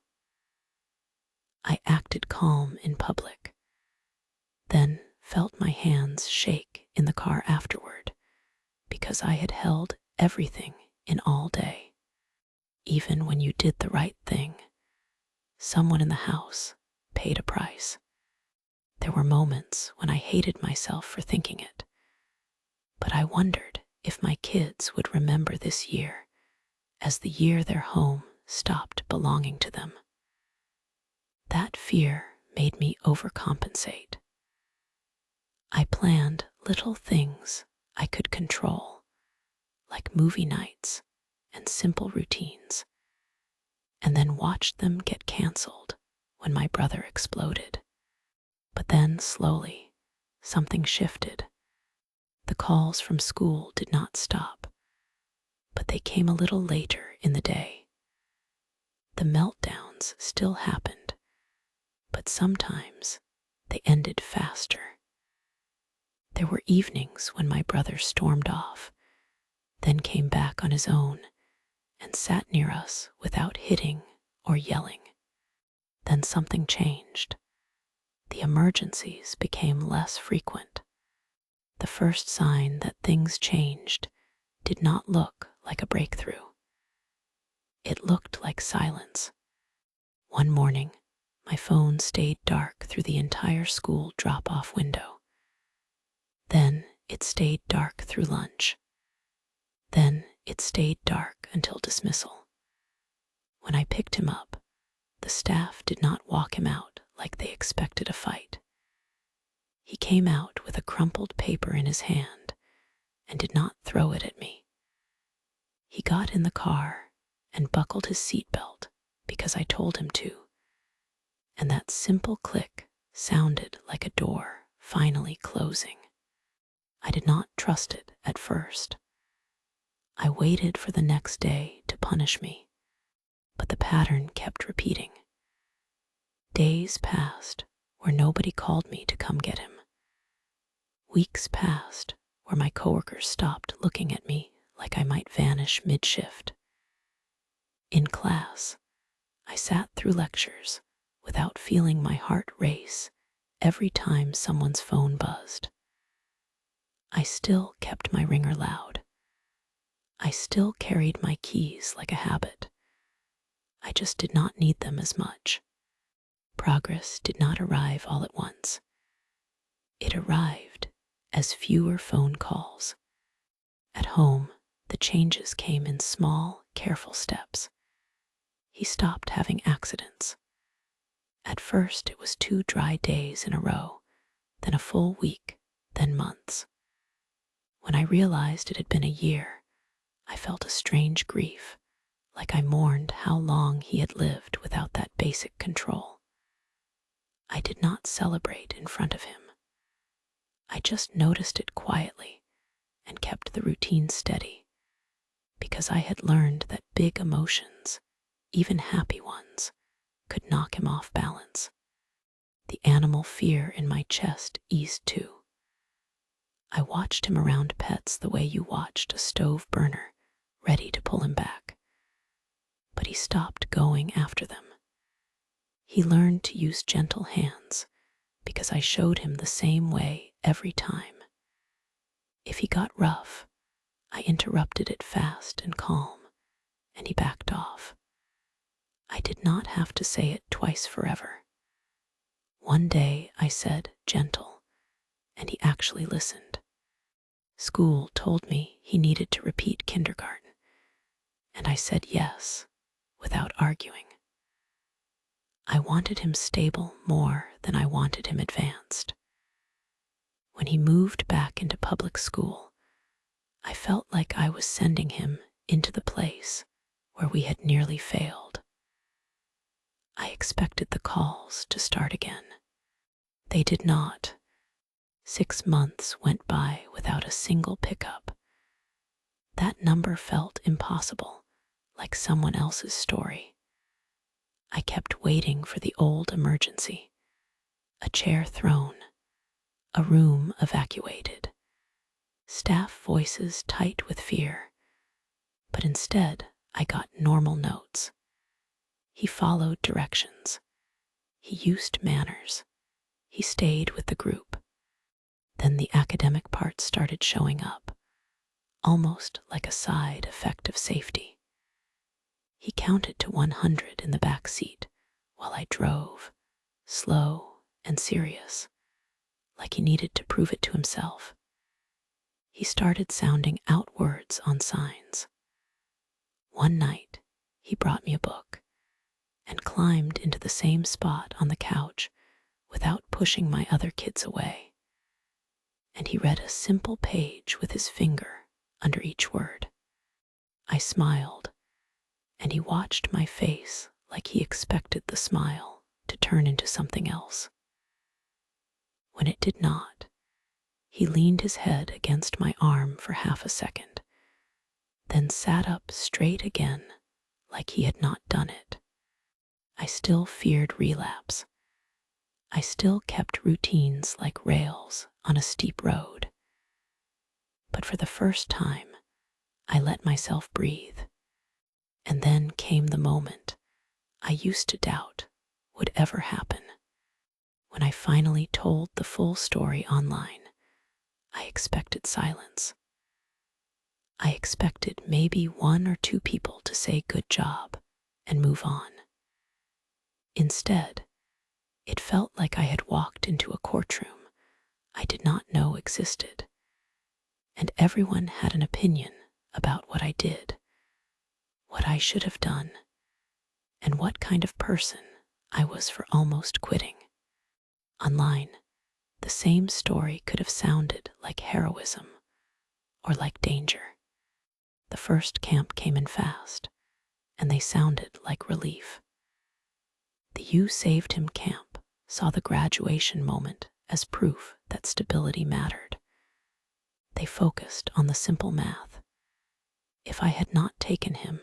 I acted calm in public, then felt my hands shake in the car afterward because I had held everything in all day. Even when you did the right thing, someone in the house paid a price. There were moments when I hated myself for thinking it, but I wondered if my kids would remember this year as the year their home stopped belonging to them. That fear made me overcompensate. I planned little things I could control, like movie nights and simple routines, and then watched them get canceled when my brother exploded. But then, slowly, something shifted. The calls from school did not stop, but they came a little later in the day. The meltdowns still happened, but sometimes they ended faster. There were evenings when my brother stormed off, then came back on his own and sat near us without hitting or yelling. Then something changed. The emergencies became less frequent. The first sign that things changed did not look like a breakthrough. It looked like silence. One morning, my phone stayed dark through the entire school drop-off window. Then it stayed dark through lunch. Then it stayed dark until dismissal. When I picked him up, the staff did not walk him out like they expected a fight. He came out with a crumpled paper in his hand and did not throw it at me. He got in the car and buckled his seatbelt because I told him to, and that simple click sounded like a door finally closing. I did not trust it at first. I waited for the next day to punish me, but the pattern kept repeating. Days passed where nobody called me to come get him. Weeks passed where my coworkers stopped looking at me like I might vanish mid-shift. In class, I sat through lectures without feeling my heart race every time someone's phone buzzed. I still kept my ringer loud. I still carried my keys like a habit. I just did not need them as much. Progress did not arrive all at once. It arrived as fewer phone calls. At home, The changes came in small, careful steps. He stopped having accidents. At first, it was 2 dry days in a row, then a full week, then months. When I realized it had been a year, I felt a strange grief, like I mourned how long he had lived without that basic control. I did not celebrate in front of him. I just noticed it quietly and kept the routine steady, because I had learned that big emotions, even happy ones, could knock him off balance. The animal fear in my chest eased too. I watched him around pets the way you watched a stove burner, ready to pull him back. But he stopped going after them. He learned to use gentle hands because I showed him the same way every time. If he got rough, I interrupted it fast and calm, and he backed off. I did not have to say it twice forever. One day I said, gentle, and he actually listened. School told me he needed to repeat kindergarten, and I said yes, without arguing. I wanted him stable more than I wanted him advanced. When he moved back into public school, I felt like I was sending him into the place where we had nearly failed. I expected the calls to start again. They did not. 6 months went by without a single pickup. That number felt impossible, like someone else's story. I kept waiting for the old emergency. A chair thrown, a room evacuated, staff voices tight with fear. But instead, I got normal notes. He followed directions. He used manners. He stayed with the group. Then the academic part started showing up, almost like a side effect of safety. He counted to 100 in the back seat while I drove, slow and serious, like he needed to prove it to himself. He started sounding out words on signs. One night, he brought me a book and climbed into the same spot on the couch without pushing my other kids away. And he read a simple page with his finger under each word. I smiled, and he watched my face like he expected the smile to turn into something else. When it did not, he leaned his head against my arm for half a second, then sat up straight again like he had not done it. I still feared relapse. I still kept routines like rails on a steep road. But for the first time, I let myself breathe. And then came the moment I used to doubt would ever happen. When I finally told the full story online, I expected silence. I expected maybe 1 or 2 people to say good job and move on. Instead, it felt like I had walked into a courtroom I did not know existed, and everyone had an opinion about what I did, what I should have done, and what kind of person I was for almost quitting. Online, the same story could have sounded like heroism or like danger. The first camp came in fast, and they sounded like relief. The You Saved Him camp saw the graduation moment as proof that stability mattered. They focused on the simple math. If I had not taken him,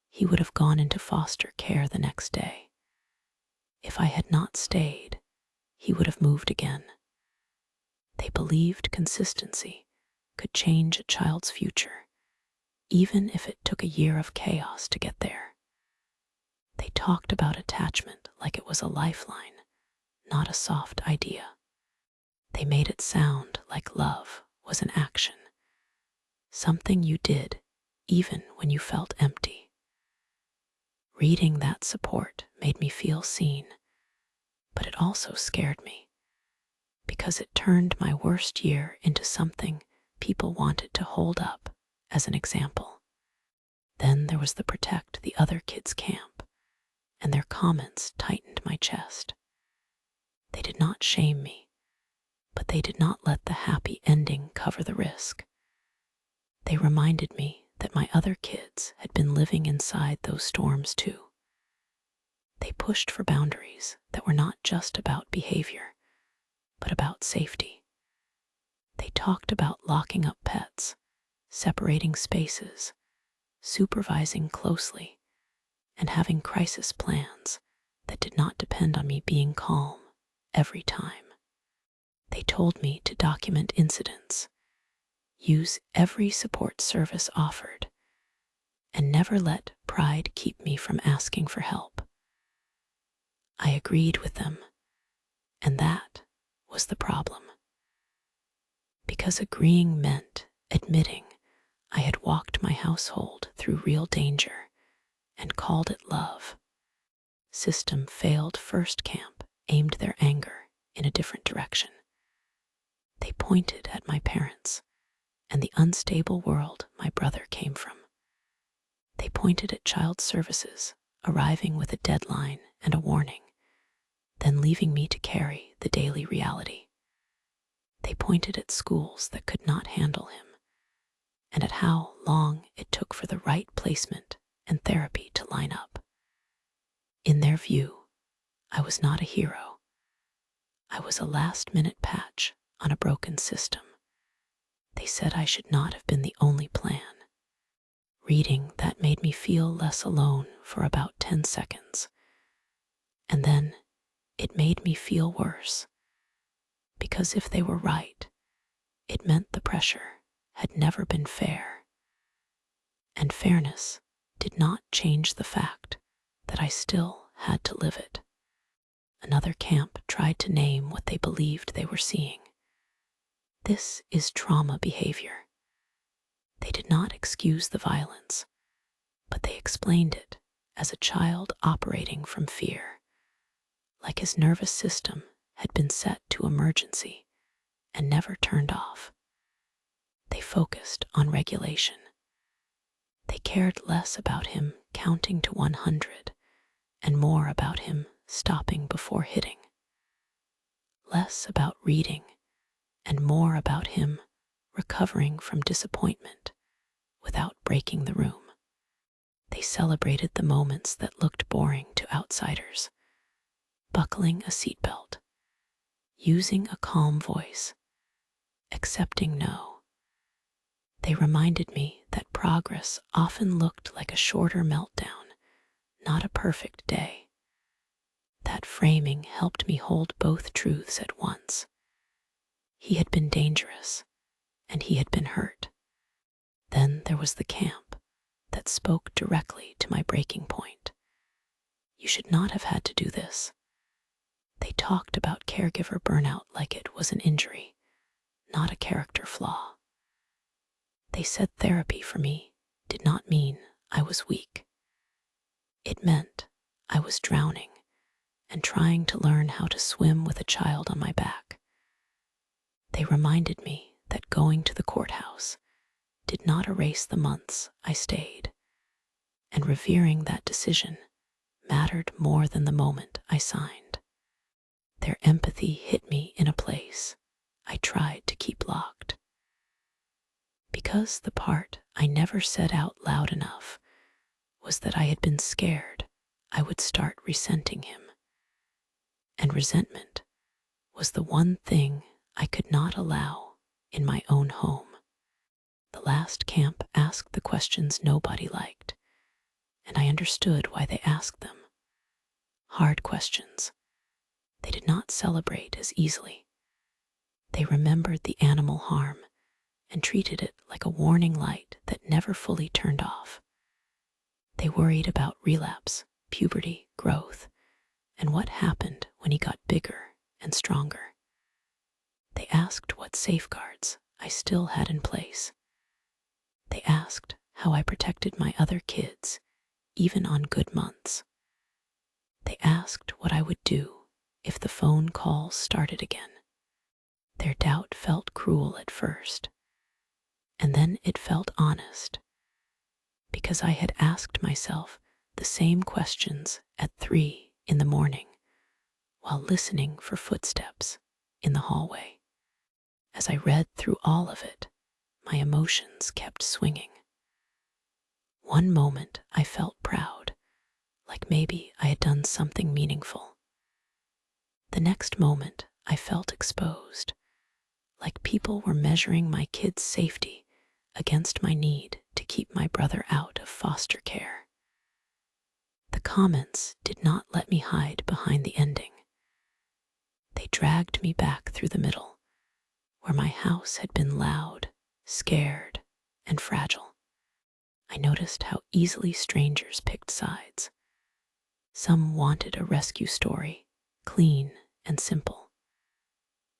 he would have gone into foster care the next day. If I had not stayed, he would have moved again. They believed consistency could change a child's future, even if it took a year of chaos to get there. They talked about attachment like it was a lifeline, not a soft idea. They made it sound like love was an action, something you did even when you felt empty. Reading that support made me feel seen, but it also scared me, because it turned my worst year into something people wanted to hold up as an example. Then there was the Protect the Other Kids camp, and their comments tightened my chest. They did not shame me, but they did not let the happy ending cover the risk. They reminded me that my other kids had been living inside those storms too. They pushed for boundaries that were not just about behavior, but about safety. They talked about locking up pets, separating spaces, supervising closely, and having crisis plans that did not depend on me being calm every time. They told me to document incidents, use every support service offered, and never let pride keep me from asking for help. I agreed with them, and that was the problem. Because agreeing meant admitting I had walked my household through real danger and called it love. System failed first camp aimed their anger in a different direction. They pointed at my parents and the unstable world my brother came from. They pointed at child services arriving with a deadline and a warning, then leaving me to carry the daily reality. They pointed at schools that could not handle him, and at how long it took for the right placement and therapy to line up. In their view, I was not a hero. I was a last-minute patch on a broken system. They said I should not have been the only plan. Reading that made me feel less alone for about 10 seconds. And then it made me feel worse. Because if they were right, it meant the pressure had never been fair. And fairness did not change the fact that I still had to live it. Another camp tried to name what they believed they were seeing. This is trauma behavior. They did not excuse the violence, but they explained it as a child operating from fear, like his nervous system had been set to emergency and never turned off. They focused on regulation. They cared less about him counting to 100 and more about him stopping before hitting. Less about reading and more about him recovering from disappointment without breaking the room. They celebrated the moments that looked boring to outsiders, buckling a seatbelt, using a calm voice, accepting no. They reminded me that progress often looked like a shorter meltdown, not a perfect day. That framing helped me hold both truths at once. He had been dangerous, and he had been hurt. Then there was the camp that spoke directly to my breaking point. You should not have had to do this. They talked about caregiver burnout like it was an injury, not a character flaw. They said therapy for me did not mean I was weak. It meant I was drowning and trying to learn how to swim with a child on my back. They reminded me that going to the courthouse did not erase the months I stayed, and revering that decision mattered more than the moment I signed. Their empathy hit me in a place I tried to keep locked. Because the part I never said out loud enough was that I had been scared I would start resenting him. And resentment was the one thing I could not allow in my own home. The last camp asked the questions nobody liked, and I understood why they asked them. Hard questions. They did not celebrate as easily. They remembered the animal harm and treated it like a warning light that never fully turned off. They worried about relapse, puberty, growth, and what happened when he got bigger and stronger. They asked what safeguards I still had in place. They asked how I protected my other kids, even on good months. They asked what I would do if the phone calls started again. Their doubt felt cruel at first, And then it felt honest, because I had asked myself the same questions at 3 in the morning while listening for footsteps in the hallway. As I read through all of it, my emotions kept swinging. One moment I felt proud, like maybe I had done something meaningful. The next moment I felt exposed, like people were measuring my kid's safety against my need to keep my brother out of foster care. The comments did not let me hide behind the ending. They dragged me back through the middle, where my house had been loud, scared, and fragile. I noticed how easily strangers picked sides. Some wanted a rescue story, clean and simple.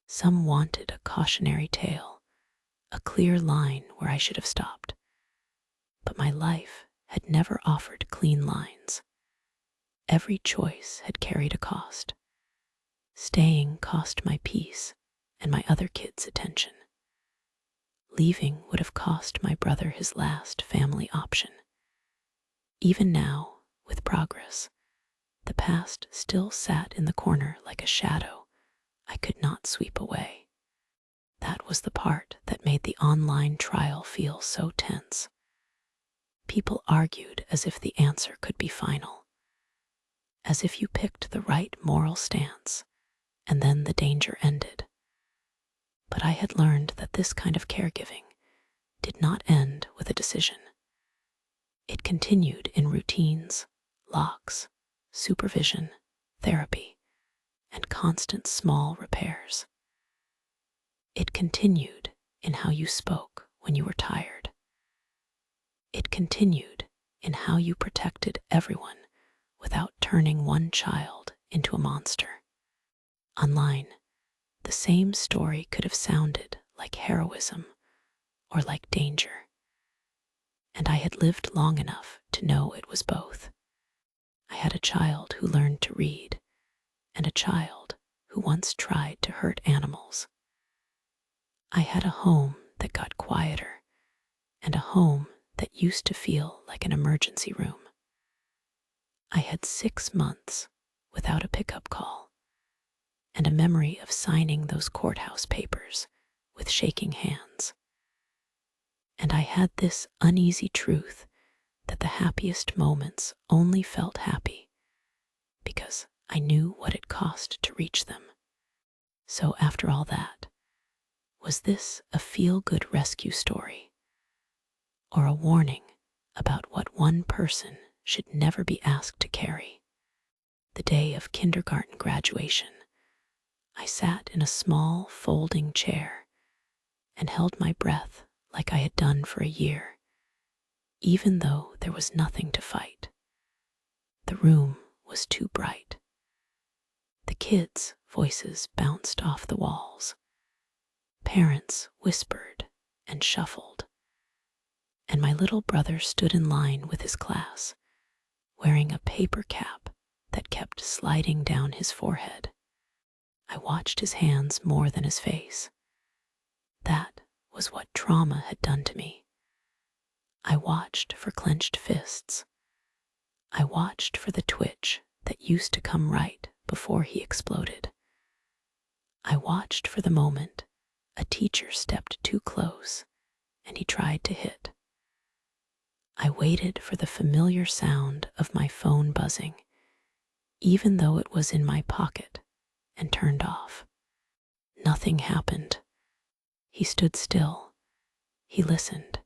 Some wanted a cautionary tale, a clear line where I should have stopped. But my life had never offered clean lines. Every choice had carried a cost. Staying cost my peace and my other kids' attention. Leaving would have cost my brother his last family option. Even now, with progress, the past still sat in the corner like a shadow I could not sweep away. That was the part that made the online trial feel so tense. People argued as if the answer could be final, as if you picked the right moral stance, and then the danger ended. But I had learned that this kind of caregiving did not end with a decision. It continued in routines, locks, supervision, therapy, and constant small repairs. It continued in how you spoke when you were tired. It continued in how you protected everyone without turning one child into a monster. Online, the same story could have sounded like heroism or like danger, and I had lived long enough to know it was both. I had a child who learned to read, and a child who once tried to hurt animals. I had a home that got quieter, and a home that used to feel like an emergency room. I had 6 months without a pickup call, and a memory of signing those courthouse papers with shaking hands. And I had this uneasy truth that the happiest moments only felt happy because I knew what it cost to reach them. So after all that, was this a feel-good rescue story, or a warning about what one person should never be asked to carry? The day of kindergarten graduation, I sat in a small folding chair and held my breath like I had done for a year, even though there was nothing to fight. The room was too bright. The kids' voices bounced off the walls. Parents whispered and shuffled, and my little brother stood in line with his class, wearing a paper cap that kept sliding down his forehead. I watched his hands more than his face. That was what trauma had done to me. I watched for clenched fists. I watched for the twitch that used to come right before he exploded. I watched for the moment a teacher stepped too close and he tried to hit. I waited for the familiar sound of my phone buzzing, even though it was in my pocket and turned off. Nothing happened. He stood still. He listened.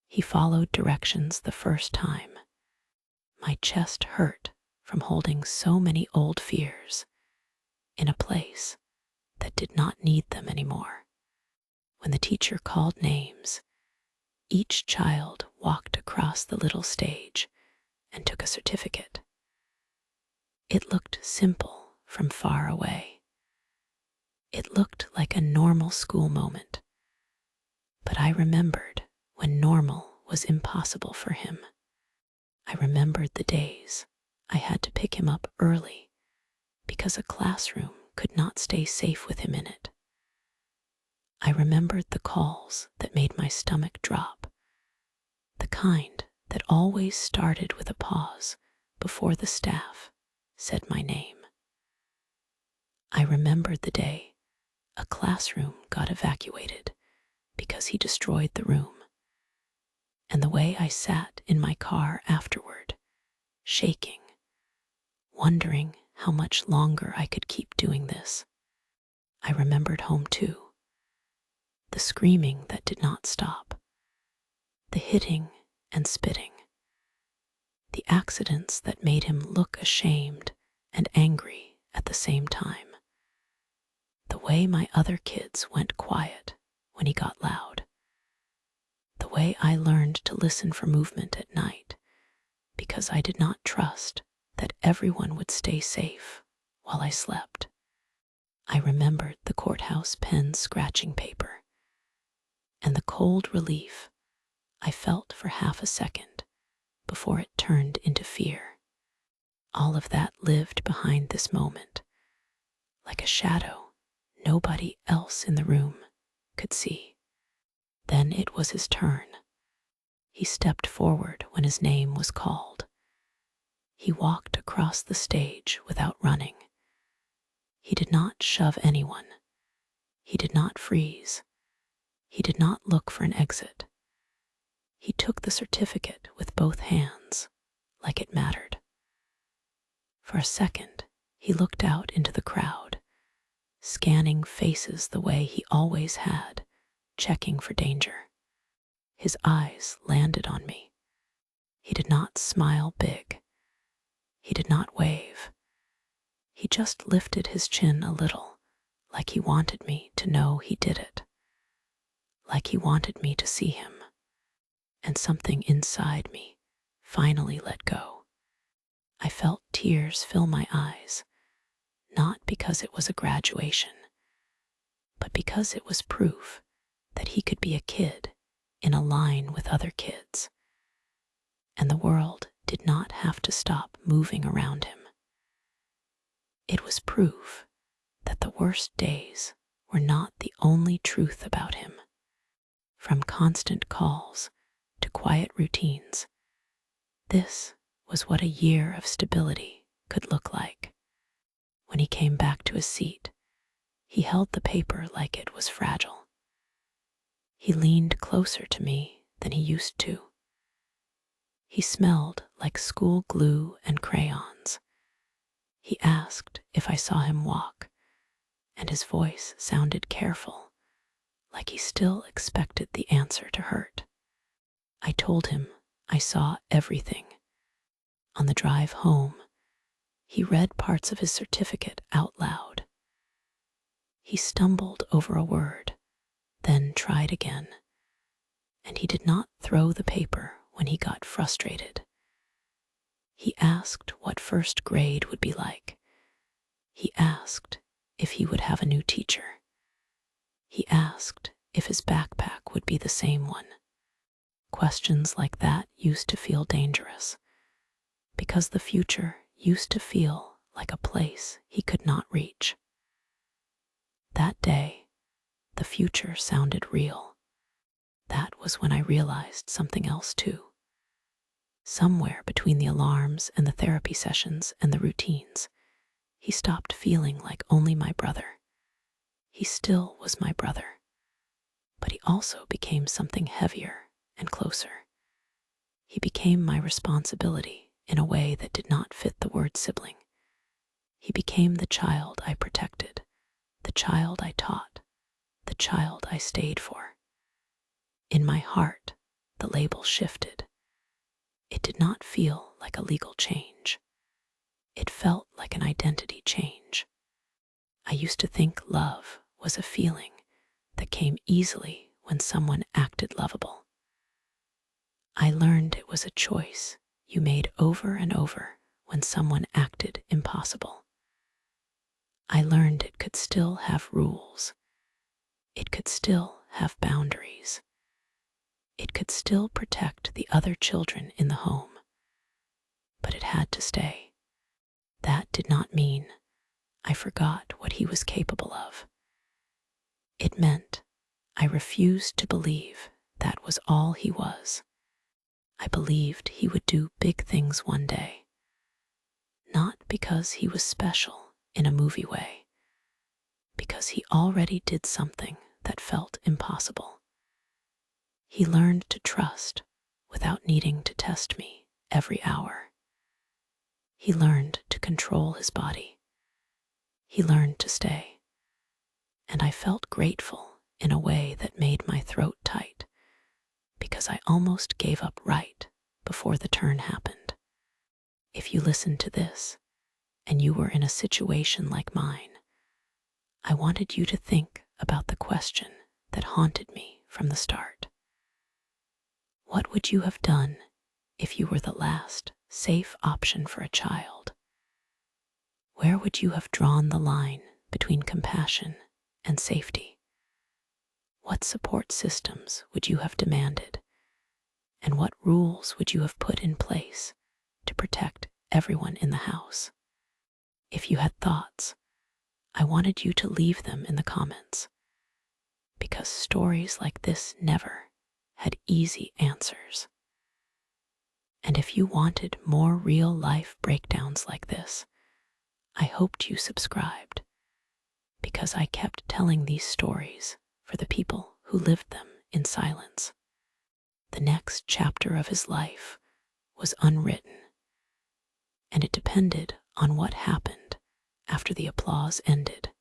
He followed directions the first time. My chest hurt from holding so many old fears in a place that did not need them anymore. When the teacher called names, each child walked across the little stage and took a certificate. It looked simple from far away. It looked like a normal school moment. But I remembered when normal was impossible for him. I remembered the days I had to pick him up early because a classroom could not stay safe with him in it. I remembered the calls that made my stomach drop, the kind that always started with a pause before the staff said my name. I remembered the day a classroom got evacuated because he destroyed the room, and the way I sat in my car afterward, shaking, wondering how much longer I could keep doing this. I remembered home too, the screaming that did not stop, the hitting and spitting, the accidents that made him look ashamed and angry at the same time, the way my other kids went quiet when he got loud, the way I learned to listen for movement at night because I did not trust that everyone would stay safe while I slept. I remembered the courthouse pen scratching paper and the cold relief I felt for half a second before it turned into fear. All of that lived behind this moment, like a shadow nobody else in the room could see. Then it was his turn. He stepped forward when his name was called. He walked across the stage without running. He did not shove anyone. He did not freeze. He did not look for an exit. He took the certificate with both hands, like it mattered. For a second, he looked out into the crowd, scanning faces the way he always had, checking for danger. His eyes landed on me. He did not smile big. He did not wave. He just lifted his chin a little, like he wanted me to know he did it, like he wanted me to see him. And something inside me finally let go. I felt tears fill my eyes, not because it was a graduation, but because it was proof that he could be a kid in a line with other kids, and the world did not have to stop moving around him. It was proof that the worst days were not the only truth about him. From constant calls to quiet routines, this was what a year of stability could look like. When he came back to his seat, he held the paper like it was fragile. He leaned closer to me than he used to. He smelled like school glue and crayons. He asked if I saw him walk, and his voice sounded careful, like he still expected the answer to hurt. I told him I saw everything. On the drive home, he read parts of his certificate out loud. He stumbled over a word, then tried again, and he did not throw the paper when he got frustrated. He asked what first grade would be like. He asked if he would have a new teacher. He asked if his backpack would be the same one. Questions like that used to feel dangerous, because the future used to feel like a place he could not reach. That day, the future sounded real. That was when I realized something else too. Somewhere between the alarms and the therapy sessions and the routines, he stopped feeling like only my brother. He still was my brother, but he also became something heavier and closer. He became my responsibility in a way that did not fit the word sibling. He became the child I protected, the child I taught, the child I stayed for. In my heart, the label shifted. It did not feel like a legal change. It felt like an identity change. I used to think love was a feeling that came easily when someone acted lovable. I learned it was a choice you made over and over when someone acted impossible. I learned it could still have rules. It could still have boundaries. It could still protect the other children in the home. But it had to stay. That did not mean I forgot what he was capable of. It meant I refused to believe that was all he was. I believed he would do big things one day, not because he was special in a movie way, because he already did something that felt impossible. He learned to trust without needing to test me every hour. He learned to control his body. He learned to stay. And I felt grateful in a way that made my throat tight, because I almost gave up right before the turn happened. If you listen to this and you were in a situation like mine, I wanted you to think about the question that haunted me from the start. What would you have done if you were the last safe option for a child? Where would you have drawn the line between compassion and safety? What support systems would you have demanded? And what rules would you have put in place to protect everyone in the house? If you had thoughts, I wanted you to leave them in the comments, because stories like this never had easy answers. And if you wanted more real life breakdowns like this, I hoped you subscribed, because I kept telling these stories for the people who lived them in silence. The next chapter of his life was unwritten, and it depended on what happened after the applause ended.